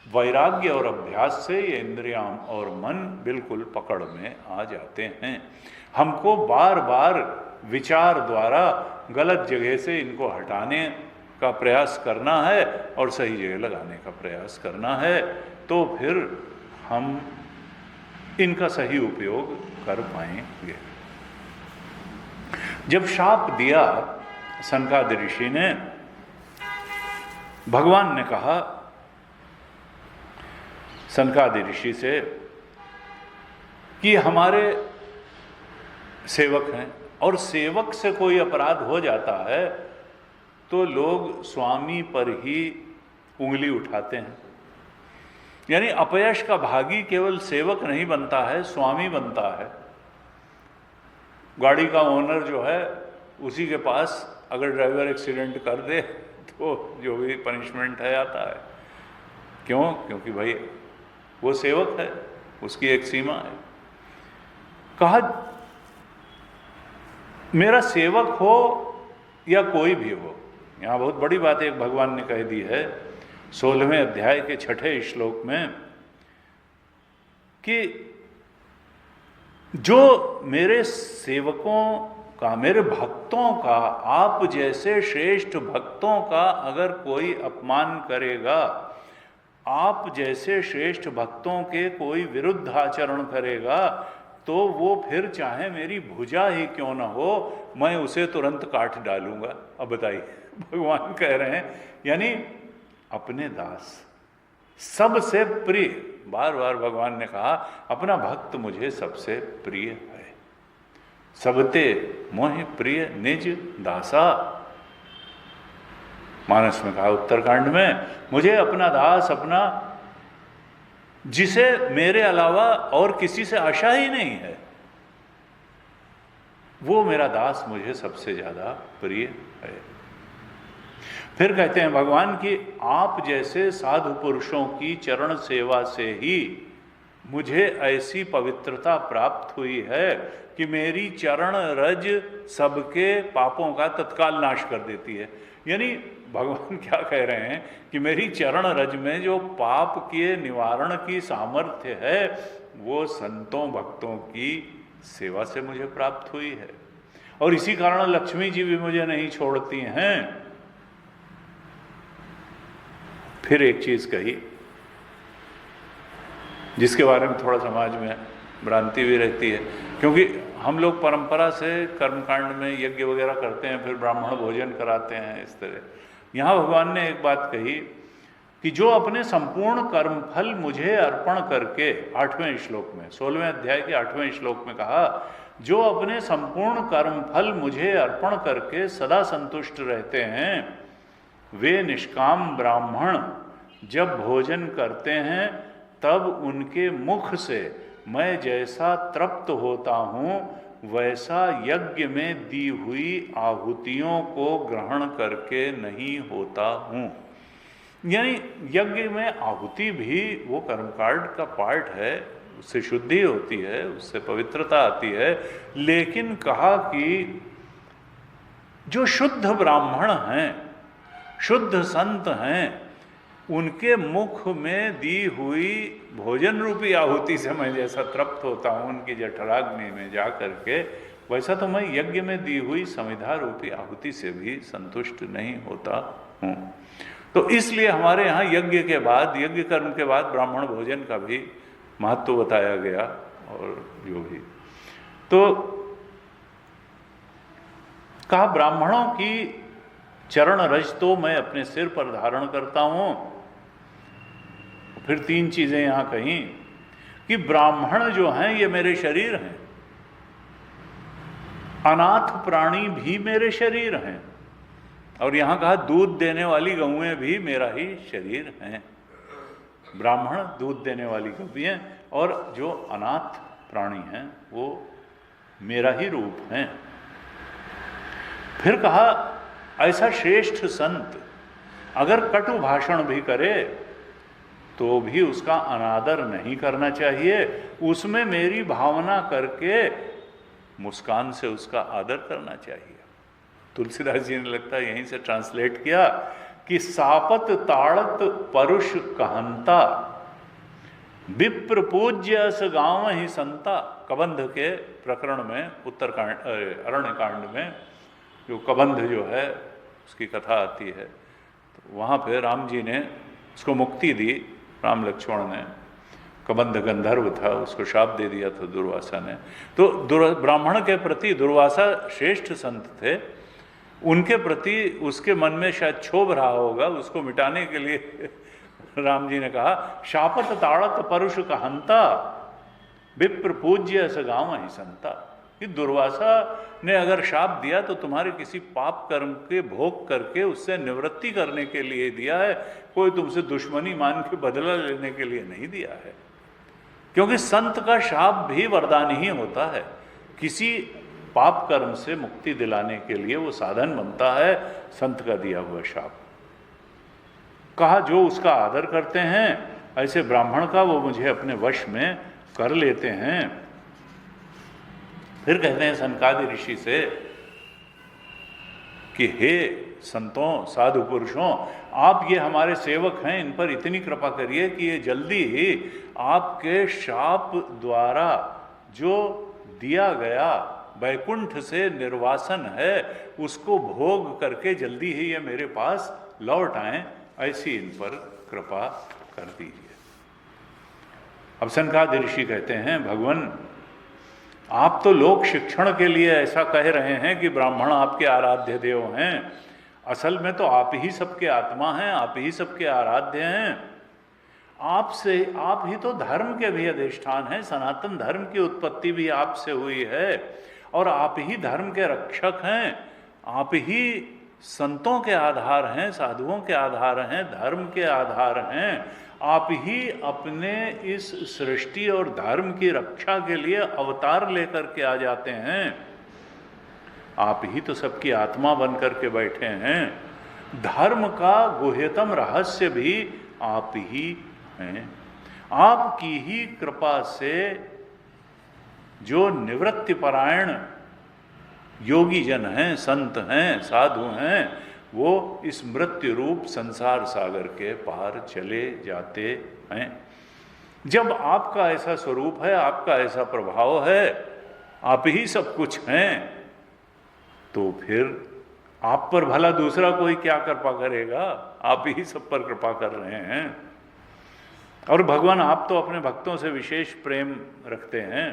वैराग्य और अभ्यास से ये इंद्रियां और मन बिल्कुल पकड़ में आ जाते हैं। हमको बार बार विचार द्वारा गलत जगह से इनको हटाने का प्रयास करना है और सही जगह लगाने का प्रयास करना है, तो फिर हम इनका सही उपयोग कर पाएंगे। जब शाप दिया सनकादि ऋषि ने, भगवान ने कहा सनकादि ऋषि से कि हमारे सेवक हैं और सेवक से कोई अपराध हो जाता है तो लोग स्वामी पर ही उंगली उठाते हैं। यानी अपयश का भागी केवल सेवक नहीं बनता है, स्वामी बनता है। गाड़ी का ओनर जो है उसी के पास अगर ड्राइवर एक्सीडेंट कर दे तो जो भी पनिशमेंट है आता है। क्यों? क्योंकि भाई वो सेवक है, उसकी एक सीमा है। कहा मेरा सेवक हो या कोई भी हो, यहाँ बहुत बड़ी बात एक भगवान ने कह दी है 16वें अध्याय के 6ठे श्लोक में कि जो मेरे सेवकों का, मेरे भक्तों का, आप जैसे श्रेष्ठ भक्तों का अगर कोई अपमान करेगा, आप जैसे श्रेष्ठ भक्तों के कोई विरुद्ध आचरण करेगा, तो वो फिर चाहे मेरी भुजा ही क्यों ना हो, मैं उसे तुरंत काट डालूंगा। अब बताइए, भगवान कह रहे हैं यानी अपने दास सबसे प्रिय, बार बार भगवान ने कहा अपना भक्त मुझे सबसे प्रिय है। सबते मोहि प्रिय निज दासा, मानस में कहा उत्तरकांड में, मुझे अपना दास, अपना जिसे मेरे अलावा और किसी से आशा ही नहीं है, वो मेरा दास मुझे सबसे ज्यादा प्रिय है। फिर कहते हैं भगवान कि आप जैसे साधु पुरुषों की चरण सेवा से ही मुझे ऐसी पवित्रता प्राप्त हुई है कि मेरी चरण रज सबके पापों का तत्काल नाश कर देती है। यानी भगवान क्या कह रहे हैं कि मेरी चरण रज में जो पाप के निवारण की सामर्थ्य है वो संतों भक्तों की सेवा से मुझे प्राप्त हुई है, और इसी कारण लक्ष्मी जी भी मुझे नहीं छोड़ती हैं। फिर एक चीज कही जिसके बारे में थोड़ा समाज में भ्रांति भी रहती है, क्योंकि हम लोग परंपरा से कर्मकांड में यज्ञ वगैरह करते हैं, फिर ब्राह्मण भोजन कराते हैं इस तरह। यहाँ भगवान ने एक बात कही कि जो अपने संपूर्ण कर्मफल मुझे अर्पण करके, 8वें श्लोक में, 16वें अध्याय के 8वें श्लोक में कहा, जो अपने संपूर्ण कर्मफल मुझे अर्पण करके सदा संतुष्ट रहते हैं, वे निष्काम ब्राह्मण जब भोजन करते हैं तब उनके मुख से मैं जैसा तृप्त होता हूँ वैसा यज्ञ में दी हुई आहुतियों को ग्रहण करके नहीं होता हूँ। यानी यज्ञ में आहुति भी वो कर्मकांड का पार्ट है, उससे शुद्धि होती है, उससे पवित्रता आती है, लेकिन कहा कि जो शुद्ध ब्राह्मण हैं, शुद्ध संत हैं, उनके मुख में दी हुई भोजन रूपी आहुति से मैं जैसा तृप्त होता हूँ उनकी जठराग्नि में जा करके, वैसा तो मैं यज्ञ में दी हुई समिधा रूपी आहुति से भी संतुष्ट नहीं होता हूँ। तो इसलिए हमारे यहाँ यज्ञ के बाद, यज्ञ कर्म के बाद ब्राह्मण भोजन का भी महत्व बताया गया। और जो भी तो कहा, ब्राह्मणों की चरण रज तो मैं अपने सिर पर धारण करता हूँ। फिर 3 चीजें यहां कही कि ब्राह्मण जो हैं ये मेरे शरीर हैं, अनाथ प्राणी भी मेरे शरीर हैं, और यहां कहा दूध देने वाली गौएं भी मेरा ही शरीर हैं। ब्राह्मण दूध देने वाली गौएं और जो अनाथ प्राणी हैं वो मेरा ही रूप हैं। फिर कहा ऐसा श्रेष्ठ संत अगर कटु भाषण भी करे तो भी उसका अनादर नहीं करना चाहिए, उसमें मेरी भावना करके मुस्कान से उसका आदर करना चाहिए। तुलसीदास जी ने लगता है यहीं से ट्रांसलेट किया कि सापत ताड़त परुष कहंता विप्र पूज्य अस गांव ही संता। कबंध के प्रकरण में, उत्तरकांड अरण्य कांड में जो कबंध जो है उसकी कथा आती है, तो वहाँ पे राम जी ने उसको मुक्ति दी। राम लक्ष्मण ने, कबंध गंधर्व था, उसको शाप दे दिया था दुर्वासा ने। तो ब्राह्मण के प्रति दुर्वासा श्रेष्ठ संत थे, उनके प्रति उसके मन में शायद क्षोभ रहा होगा, उसको मिटाने के लिए राम जी ने कहा शापत ताड़त परुष कहंता विप्र पूज्य स गाँव ही संता। कि दुर्वासा ने अगर शाप दिया तो तुम्हारे किसी पाप कर्म के भोग करके उससे निवृत्ति करने के लिए दिया है, कोई तुमसे दुश्मनी मान के बदला लेने के लिए नहीं दिया है। क्योंकि संत का शाप भी वरदान ही होता है, किसी पाप कर्म से मुक्ति दिलाने के लिए वो साधन बनता है संत का दिया हुआ शाप। कहा जो उसका आदर करते हैं ऐसे ब्राह्मण का वो मुझे अपने वश में कर लेते हैं। फिर कहते हैं सनकादि ऋषि से कि हे संतों, साधु पुरुषों, आप ये हमारे सेवक हैं, इन पर इतनी कृपा करिए कि ये जल्दी ही आपके शाप द्वारा जो दिया गया वैकुंठ से निर्वासन है उसको भोग करके जल्दी ही ये मेरे पास लौट आएं, ऐसी इन पर कृपा कर दीजिए। अब सनकादि ऋषि कहते हैं भगवान, आप तो लोक शिक्षण के लिए ऐसा कह रहे हैं कि ब्राह्मण आपके आराध्य देव हैं, असल में तो आप ही सबके आत्मा हैं, आप ही सबके आराध्य हैं। आपसे, आप ही तो धर्म के भी अधिष्ठान हैं, सनातन धर्म की उत्पत्ति भी आपसे हुई है और आप ही धर्म के रक्षक हैं, आप ही संतों के आधार हैं, साधुओं के आधार हैं, धर्म के आधार हैं। आप ही अपने इस सृष्टि और धर्म की रक्षा के लिए अवतार लेकर के आ जाते हैं। आप ही तो सबकी आत्मा बन करके बैठे हैं। धर्म का गुह्यतम रहस्य भी आप ही हैं। आपकी ही कृपा से जो निवृत्ति परायण योगी जन हैं, संत हैं, साधु हैं, वो इस मृत्यु रूप संसार सागर के पार चले जाते हैं। जब आपका ऐसा स्वरूप है, आपका ऐसा प्रभाव है, आप ही सब कुछ हैं, तो फिर आप पर भला दूसरा कोई क्या कृपा करेगा? आप ही सब पर कृपा कर रहे हैं। और भगवान आप तो अपने भक्तों से विशेष प्रेम रखते हैं।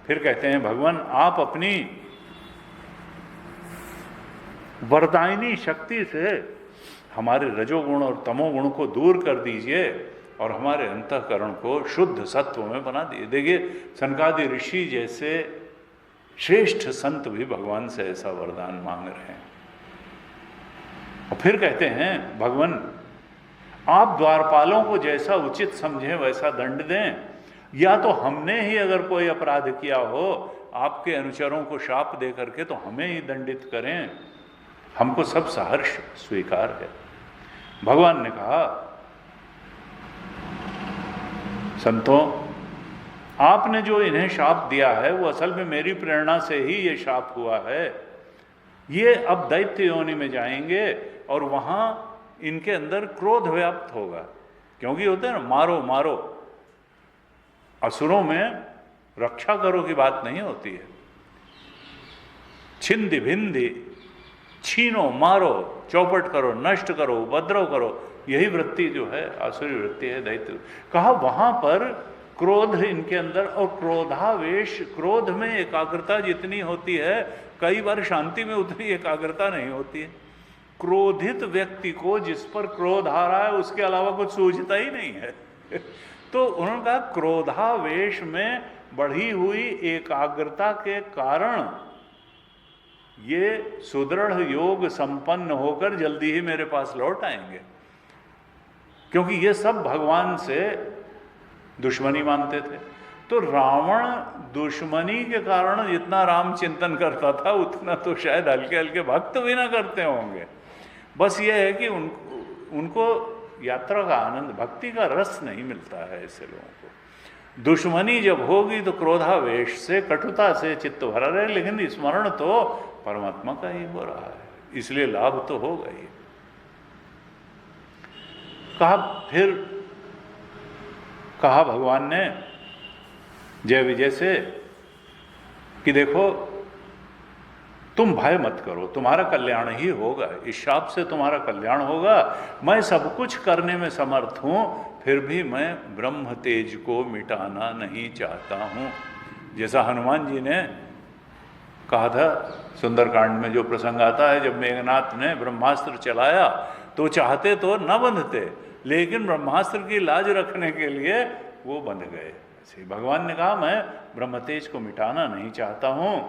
फिर कहते हैं भगवान आप अपनी वरदायिनी शक्ति से हमारे रजोगुण और तमोगुण को दूर कर दीजिए और हमारे अंतःकरण को शुद्ध सत्व में बना दीजिए। देखिए सनकादि ऋषि जैसे श्रेष्ठ संत भी भगवान से ऐसा वरदान मांग रहे हैं। और फिर कहते हैं भगवान आप द्वारपालों को जैसा उचित समझें वैसा दंड दें, या तो हमने ही अगर कोई अपराध किया हो आपके अनुचरों को शाप दे करके तो हमें ही दंडित करें, हमको सब सहर्ष स्वीकार है। भगवान ने कहा संतों आपने जो इन्हें शाप दिया है वो असल में मेरी प्रेरणा से ही ये शाप हुआ है। ये अब दैत्य योनि में जाएंगे और वहां इनके अंदर क्रोध व्याप्त होगा, क्योंकि होते हैं ना मारो मारो, असुरों में रक्षा करो की बात नहीं होती है। छिंदी भिंदी, छीनो मारो, चौपट करो, नष्ट करो, उपद्रव करो, यही वृत्ति जो है आसुरी वृत्ति है, दैत्य। कहा वहां पर क्रोध इनके अंदर, और क्रोधावेश, क्रोध में एकाग्रता जितनी होती है कई बार शांति में उतनी एकाग्रता नहीं होती है। क्रोधित व्यक्ति को जिस पर क्रोध आ रहा है उसके अलावा कुछ सूझता ही नहीं है। तो उन्होंने कहा क्रोधावेश में बढ़ी हुई एकाग्रता के कारण ये सुदृढ़ योग संपन्न होकर जल्दी ही मेरे पास लौट आएंगे, क्योंकि ये सब भगवान से दुश्मनी मानते थे। तो रावण दुश्मनी के कारण जितना राम चिंतन करता था उतना तो शायद हल्के हल्के भक्त भी ना करते होंगे। बस ये है कि उनको यात्रा का आनंद, भक्ति का रस नहीं मिलता है ऐसे लोगों को। दुश्मनी जब होगी तो क्रोधावेश से, कटुता से चित्त भरा रहे, लेकिन स्मरण तो परमात्मा का ही हो रहा है, इसलिए लाभ तो होगा ही। फिर कहा भगवान ने जय विजय से कि देखो तुम भय मत करो, तुम्हारा कल्याण ही होगा, इस शाप से तुम्हारा कल्याण होगा। मैं सब कुछ करने में समर्थ हूं, फिर भी मैं ब्रह्म तेज को मिटाना नहीं चाहता हूं। जैसा हनुमान जी ने कहा था सुंदरकांड में जो प्रसंग आता है, जब मेघनाथ ने ब्रह्मास्त्र चलाया तो चाहते तो न बंधते, लेकिन ब्रह्मास्त्र की लाज रखने के लिए वो बंध गए। भगवान ने कहा मैं ब्रह्म तेज को मिटाना नहीं चाहता हूं।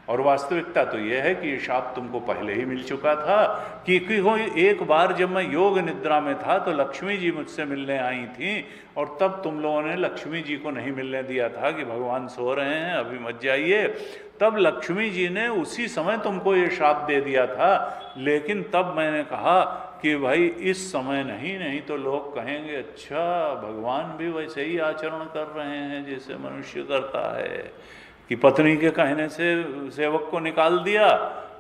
और वास्तविकता तो यह है कि ये शाप तुमको पहले ही मिल चुका था कि एक बार जब मैं योग निद्रा में था तो लक्ष्मी जी मुझसे मिलने आई थी, और तब तुम लोगों ने लक्ष्मी जी को नहीं मिलने दिया था कि भगवान सो रहे हैं अभी मत जाइए। तब लक्ष्मी जी ने उसी समय तुमको ये शाप दे दिया था, लेकिन तब मैंने कहा कि भाई इस समय नहीं तो लोग कहेंगे अच्छा भगवान भी वैसे ही आचरण कर रहे हैं जैसे मनुष्य करता है, कि पत्नी के कहने से सेवक को निकाल दिया,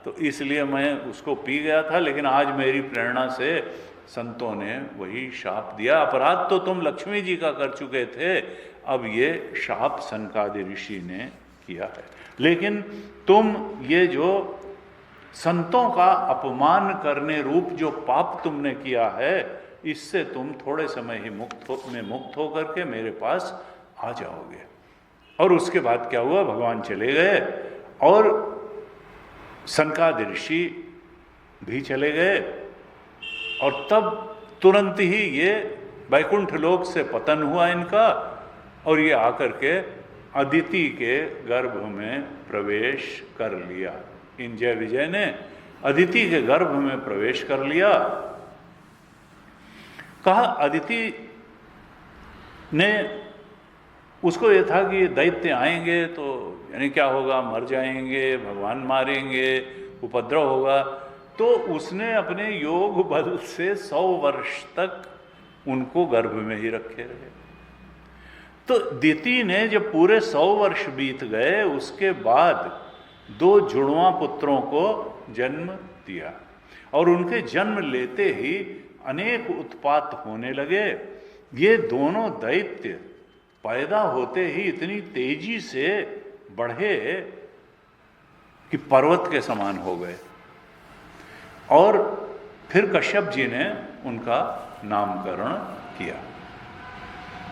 तो इसलिए मैं उसको पी गया था। लेकिन आज मेरी प्रेरणा से संतों ने वही शाप दिया। अपराध तो तुम लक्ष्मी जी का कर चुके थे, अब ये शाप सनकादि ऋषि ने किया है। लेकिन तुम ये जो संतों का अपमान करने रूप जो पाप तुमने किया है, इससे तुम थोड़े समय ही मुक्त होकर के मेरे पास आ जाओगे। और उसके बाद क्या हुआ, भगवान चले गए और सनकादि ऋषि भी चले गए, और तब तुरंत ही ये वैकुंठ लोक से पतन हुआ इनका, और ये आकर के अदिति के गर्भ में प्रवेश कर लिया। इन जय विजय ने अदिति के गर्भ में प्रवेश कर लिया। कहा अदिति ने उसको ये था कि दैत्य आएंगे तो यानी क्या होगा, मर जाएंगे, भगवान मारेंगे, उपद्रव होगा। तो उसने अपने योग बल से 100 वर्ष तक उनको गर्भ में ही रखे रहे। तो दिति ने जब पूरे 100 वर्ष बीत गए, उसके बाद 2 जुड़वां पुत्रों को जन्म दिया और उनके जन्म लेते ही अनेक उत्पात होने लगे। ये दोनों दैत्य पैदा होते ही इतनी तेजी से बढ़े कि पर्वत के समान हो गए। और फिर कश्यप जी ने उनका नामकरण किया।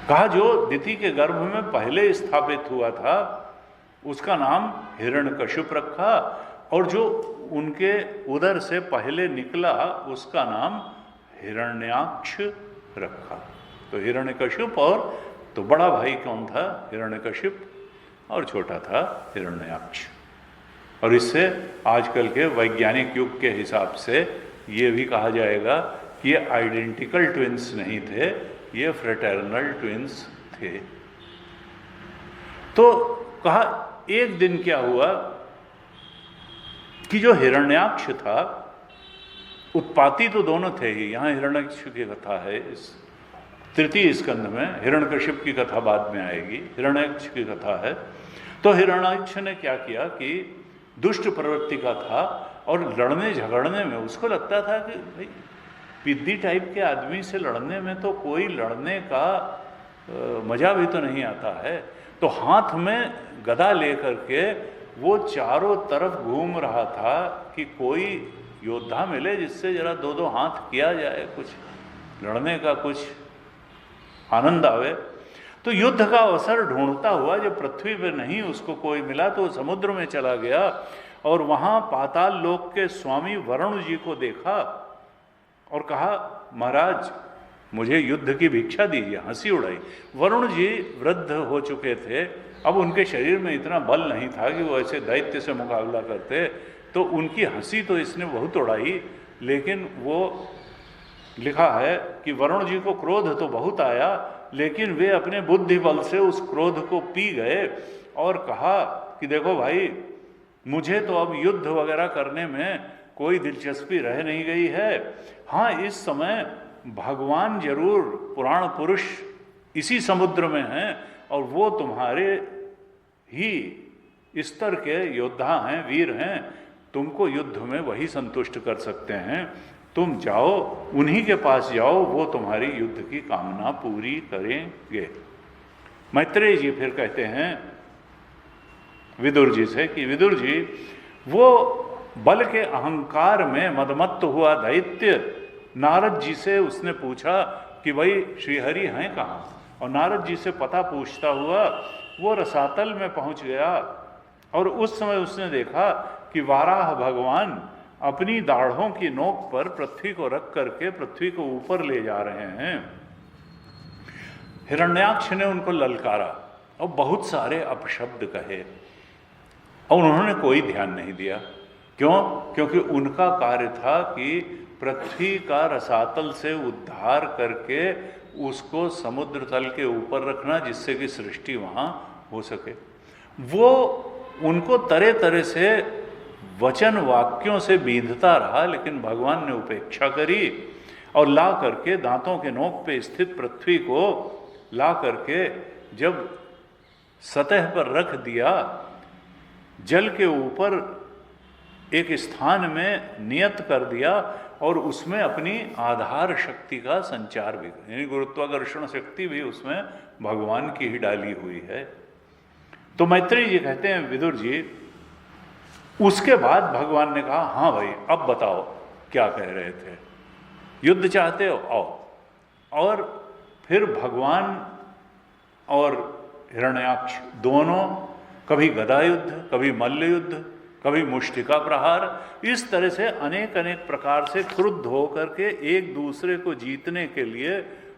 कहा जो दिति के गर्भ में पहले स्थापित हुआ था उसका नाम हिरण्यकशिप रखा, और जो उनके उदर से पहले निकला उसका नाम हिरण्याक्ष रखा। तो हिरण्यकशिप, और तो बड़ा भाई कौन था? हिरण्यकशिप, और छोटा था हिरण्याक्ष। और इससे आजकल के वैज्ञानिक युग के हिसाब से ये भी कहा जाएगा कि ये आइडेंटिकल ट्विंस नहीं थे, ये फ्रेटर्नल ट्विंस थे। तो कहा एक दिन क्या हुआ कि जो हिरण्याक्ष था, उत्पाती तो दोनों थे ही, यहाँ हिरण्याक्ष की कथा है इस तृतीय स्कंध में, हिरण्यकशिप की कथा बाद में आएगी, हिरण्याक्ष की कथा है। तो हिरण्याक्ष ने क्या किया कि दुष्ट प्रवृत्ति का था और लड़ने झगड़ने में उसको लगता था कि भाई पिद्दी टाइप के आदमी से लड़ने में तो कोई लड़ने का मजा भी तो नहीं आता है। तो हाथ में गदा लेकर के वो चारों तरफ घूम रहा था कि कोई योद्धा मिले जिससे जरा 2-2 हाथ किया जाए, कुछ लड़ने का कुछ आनंद आवे। तो युद्ध का अवसर ढूंढता हुआ जब पृथ्वी पर नहीं उसको कोई मिला तो समुद्र में चला गया और वहां पाताल लोक के स्वामी वरुण जी को देखा और कहा महाराज मुझे युद्ध की भिक्षा दीजिए। हंसी उड़ाई। वरुण जी वृद्ध हो चुके थे, अब उनके शरीर में इतना बल नहीं था कि वो ऐसे दैत्य से मुकाबला करते। तो उनकी हंसी तो इसने बहुत उड़ाई, लेकिन वो लिखा है कि वरुण जी को क्रोध तो बहुत आया, लेकिन वे अपने बुद्धि बल से उस क्रोध को पी गए और कहा कि देखो भाई, मुझे तो अब युद्ध वगैरह करने में कोई दिलचस्पी रह नहीं गई है। हाँ, इस समय भगवान जरूर पुराण पुरुष इसी समुद्र में हैं और वो तुम्हारे ही स्तर के योद्धा हैं, वीर हैं, तुमको युद्ध में वही संतुष्ट कर सकते हैं। तुम जाओ, उन्हीं के पास जाओ, वो तुम्हारी युद्ध की कामना पूरी करेंगे। मैत्रेय जी फिर कहते हैं विदुर जी से कि विदुर जी, वो बल के अहंकार में मदमत्त हुआ दैत्य नारद जी से उसने पूछा कि भाई श्रीहरि हैं कहाँ, और नारद जी से पता पूछता हुआ वो रसातल में पहुंच गया और उस समय उसने देखा कि वाराह भगवान अपनी दाढ़ों की नोक पर पृथ्वी को रख करके पृथ्वी को ऊपर ले जा रहे हैं। हिरण्याक्ष ने उनको ललकारा और बहुत सारे अपशब्द कहे और उन्होंने कोई ध्यान नहीं दिया। क्यों? क्योंकि उनका कार्य था कि पृथ्वी का रसातल से उद्धार करके उसको समुद्र तल के ऊपर रखना, जिससे कि सृष्टि वहाँ हो सके। वो उनको तरह तरह से वचन वाक्यों से बीधता रहा, लेकिन भगवान ने उपेक्षा करी और ला करके दांतों के नोक पे स्थित पृथ्वी को ला करके जब सतह पर रख दिया, जल के ऊपर एक स्थान में नियत कर दिया और उसमें अपनी आधार शक्ति का संचार भी, यानी गुरुत्वाकर्षण शक्ति भी उसमें भगवान की ही डाली हुई है। तो मैत्रेय जी कहते हैं विदुर जी, उसके बाद भगवान ने कहा हाँ भाई, अब बताओ क्या कह रहे थे, युद्ध चाहते हो, आओ। और फिर भगवान और हिरण्याक्ष दोनों कभी गदा युद्ध, कभी मल्ल युद्ध, कभी मुष्टिका प्रहार, इस तरह से अनेक अनेक प्रकार से क्रुद्ध होकर के एक दूसरे को जीतने के लिए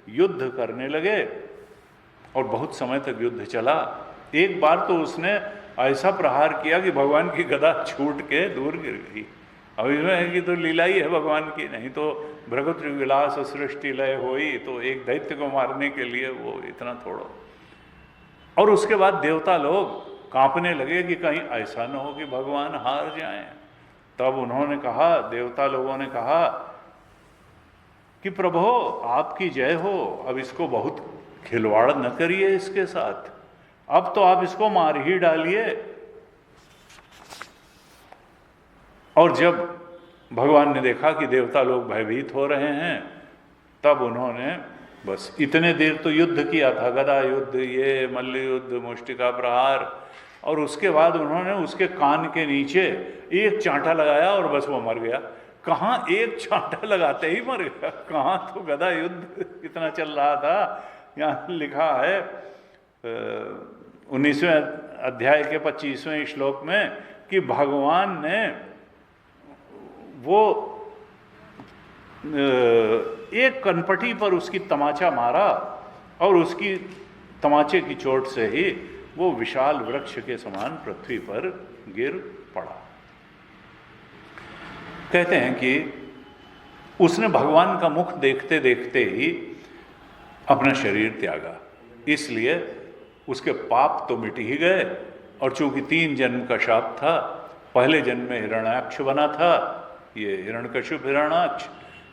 युद्ध करने लगे और बहुत समय तक युद्ध चला। एक बार तो उसने ऐसा प्रहार किया कि भगवान की गदा छूट के दूर गिर गई। अब इसमें है कि तो लीला ही है भगवान की, नहीं तो भ्रगुत विलास सृष्टि लय होई, तो एक दैत्य को मारने के लिए वो इतना थोड़ा। और उसके बाद देवता लोग कांपने लगे कि कहीं ऐसा न हो कि भगवान हार जाएं। तब उन्होंने कहा, देवता लोगों ने कहा कि प्रभु आपकी जय हो, अब इसको बहुत खिलवाड़ न करिए इसके साथ, अब तो आप इसको मार ही डालिए। और जब भगवान ने देखा कि देवता लोग भयभीत हो रहे हैं, तब उन्होंने बस इतने देर तो युद्ध किया था, गदा युद्ध, ये मल्ल युद्ध, मुष्टिका प्रहार, और उसके बाद उन्होंने उसके कान के नीचे एक चांटा लगाया और बस वो मर गया। कहाँ एक चांटा लगाते ही मर गया, कहाँ तो गदा युद्ध इतना चल रहा था। यहाँ लिखा है 19वें अध्याय के 25वें श्लोक में कि भगवान ने वो एक कनपटी पर उसकी तमाचा मारा और उसकी तमाचे की चोट से ही वो विशाल वृक्ष के समान पृथ्वी पर गिर पड़ा। कहते हैं कि उसने भगवान का मुख देखते देखते ही अपना शरीर त्यागा, इसलिए उसके पाप तो मिट ही गए। और चूंकि 3 जन्म का शाप था, पहले जन्म में हिरण्याक्ष बना था, ये हिरण्यकशिप हिरण्याक्ष,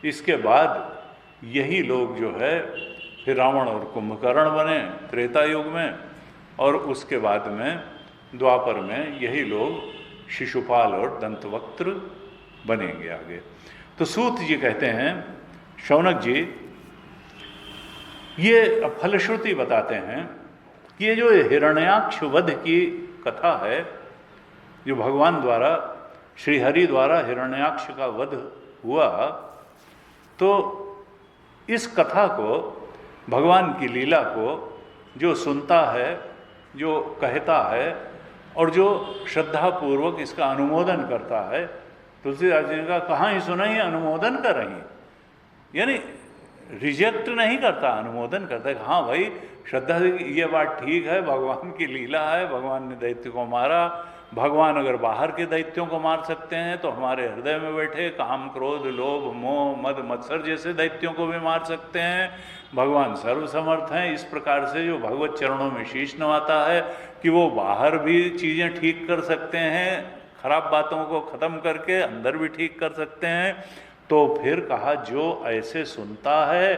इसके बाद यही लोग जो है फिर रावण और कुंभकर्ण बने त्रेता युग में, और उसके बाद में द्वापर में यही लोग शिशुपाल और दंतवक्त्र बनेंगे आगे। तो सूत जी कहते हैं, शौनक जी ये फलश्रुति बताते हैं कि ये जो हिरण्याक्ष वध की कथा है, जो भगवान द्वारा श्रीहरि द्वारा हिरण्याक्ष का वध हुआ, तो इस कथा को, भगवान की लीला को जो सुनता है, जो कहता है और जो श्रद्धापूर्वक इसका अनुमोदन करता है, तुलसीदास जी का कहाँ ही सुना ही अनुमोदन कर रही, यानी रिजेक्ट नहीं करता, अनुमोदन करता है। हाँ भाई, श्रद्धा से ये बात ठीक है, भगवान की लीला है, भगवान ने दैत्य को मारा, भगवान अगर बाहर के दैत्यों को मार सकते हैं तो हमारे हृदय में बैठे काम क्रोध लोभ मोह मद मत्सर जैसे दैत्यों को भी मार सकते हैं। भगवान सर्वसमर्थ हैं। इस प्रकार से जो भगवत चरणों में शीश नवाता है कि वो बाहर भी चीज़ें ठीक कर सकते हैं, खराब बातों को ख़त्म करके अंदर भी ठीक कर सकते हैं। तो फिर कहा, जो ऐसे सुनता है,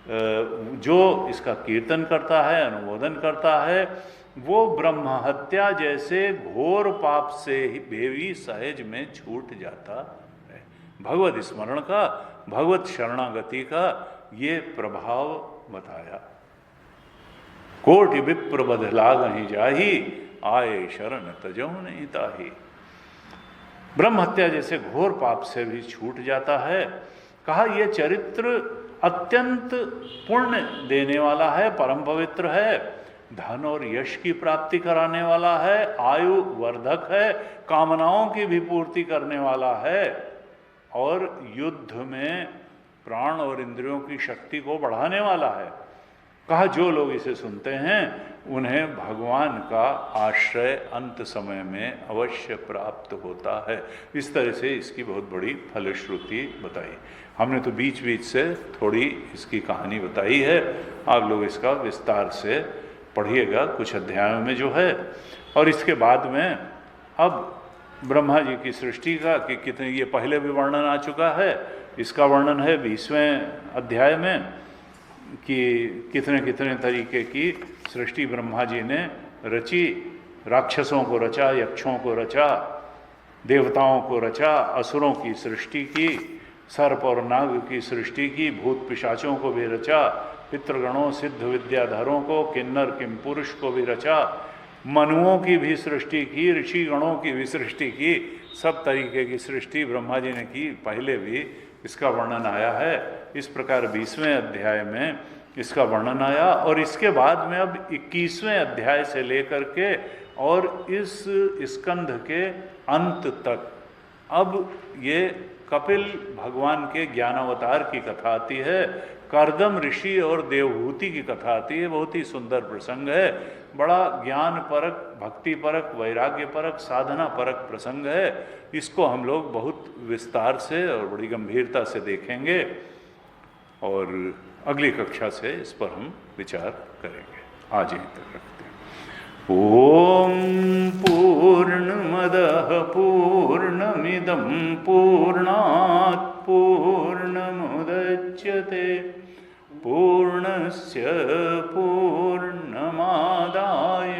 जो इसका कीर्तन करता है, अनुमोदन करता है, वो ब्रह्म हत्या जैसे घोर पाप से भी सहज में छूट जाता है। भगवत स्मरण का, भगवत शरणागति का ये प्रभाव बताया। कोटि विप्र बध लागहि जाहि, आए शरण तजहु नहीं ताहि। ब्रह्म हत्या जैसे घोर पाप से भी छूट जाता है। कहा, यह चरित्र अत्यंत पुण्य देने वाला है, परम पवित्र है, धन और यश की प्राप्ति कराने वाला है, आयु वर्धक है, कामनाओं की भी पूर्ति करने वाला है, और युद्ध में प्राण और इंद्रियों की शक्ति को बढ़ाने वाला है। कहा, जो लोग इसे सुनते हैं उन्हें भगवान का आश्रय अंत समय में अवश्य प्राप्त होता है। इस तरह से इसकी बहुत बड़ी फलश्रुति बताई। हमने तो बीच बीच से थोड़ी इसकी कहानी बताई है, आप लोग इसका विस्तार से पढ़िएगा कुछ अध्यायों में जो है। और इसके बाद में अब ब्रह्मा जी की सृष्टि का कि कितने, ये पहले भी वर्णन आ चुका है, इसका वर्णन है 20वें अध्याय में कि कितने कितने तरीके की सृष्टि ब्रह्मा जी ने रची। राक्षसों को रचा, यक्षों को रचा, देवताओं को रचा, असुरों की सृष्टि की, सर्प और नाग की सृष्टि की, भूत पिशाचों को भी रचा, पितृगणों सिद्ध विद्याधरों को, किन्नर किम पुरुष को भी रचा, मनुओं की भी सृष्टि की, ऋषिगणों की भी सृष्टि की। सब तरीके की सृष्टि ब्रह्मा जी ने की, पहले भी इसका वर्णन आया है। इस प्रकार 20वें अध्याय में इसका वर्णन आया, और इसके बाद में अब 21वें अध्याय से लेकर के और इस स्कंध के अंत तक अब ये कपिल भगवान के ज्ञानावतार की कथा आती है, कर्दम ऋषि और देवहूति की कथा आती है। बहुत ही सुंदर प्रसंग है। बड़ा ज्ञान परक, भक्ति परक, वैराग्य परक, साधना परक प्रसंग है। इसको हम लोग बहुत विस्तार से और बड़ी गंभीरता से देखेंगे और अगली कक्षा से इस पर हम विचार करेंगे। आज यहीं तक रखते हैं। ओम पूर्णमदः पूर्णमिदं पूर्णात् पूर्णमुदच्यते पूर्णस्य पूर्णमादाय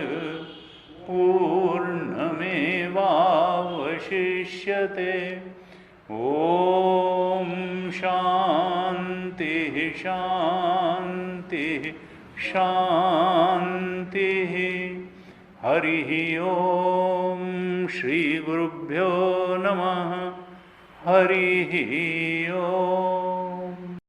पूर्णमेवावशिष्यते। ओम शांति शांति शांति। हरि ओम श्री गुरुभ्यो नमः। हरि ओम।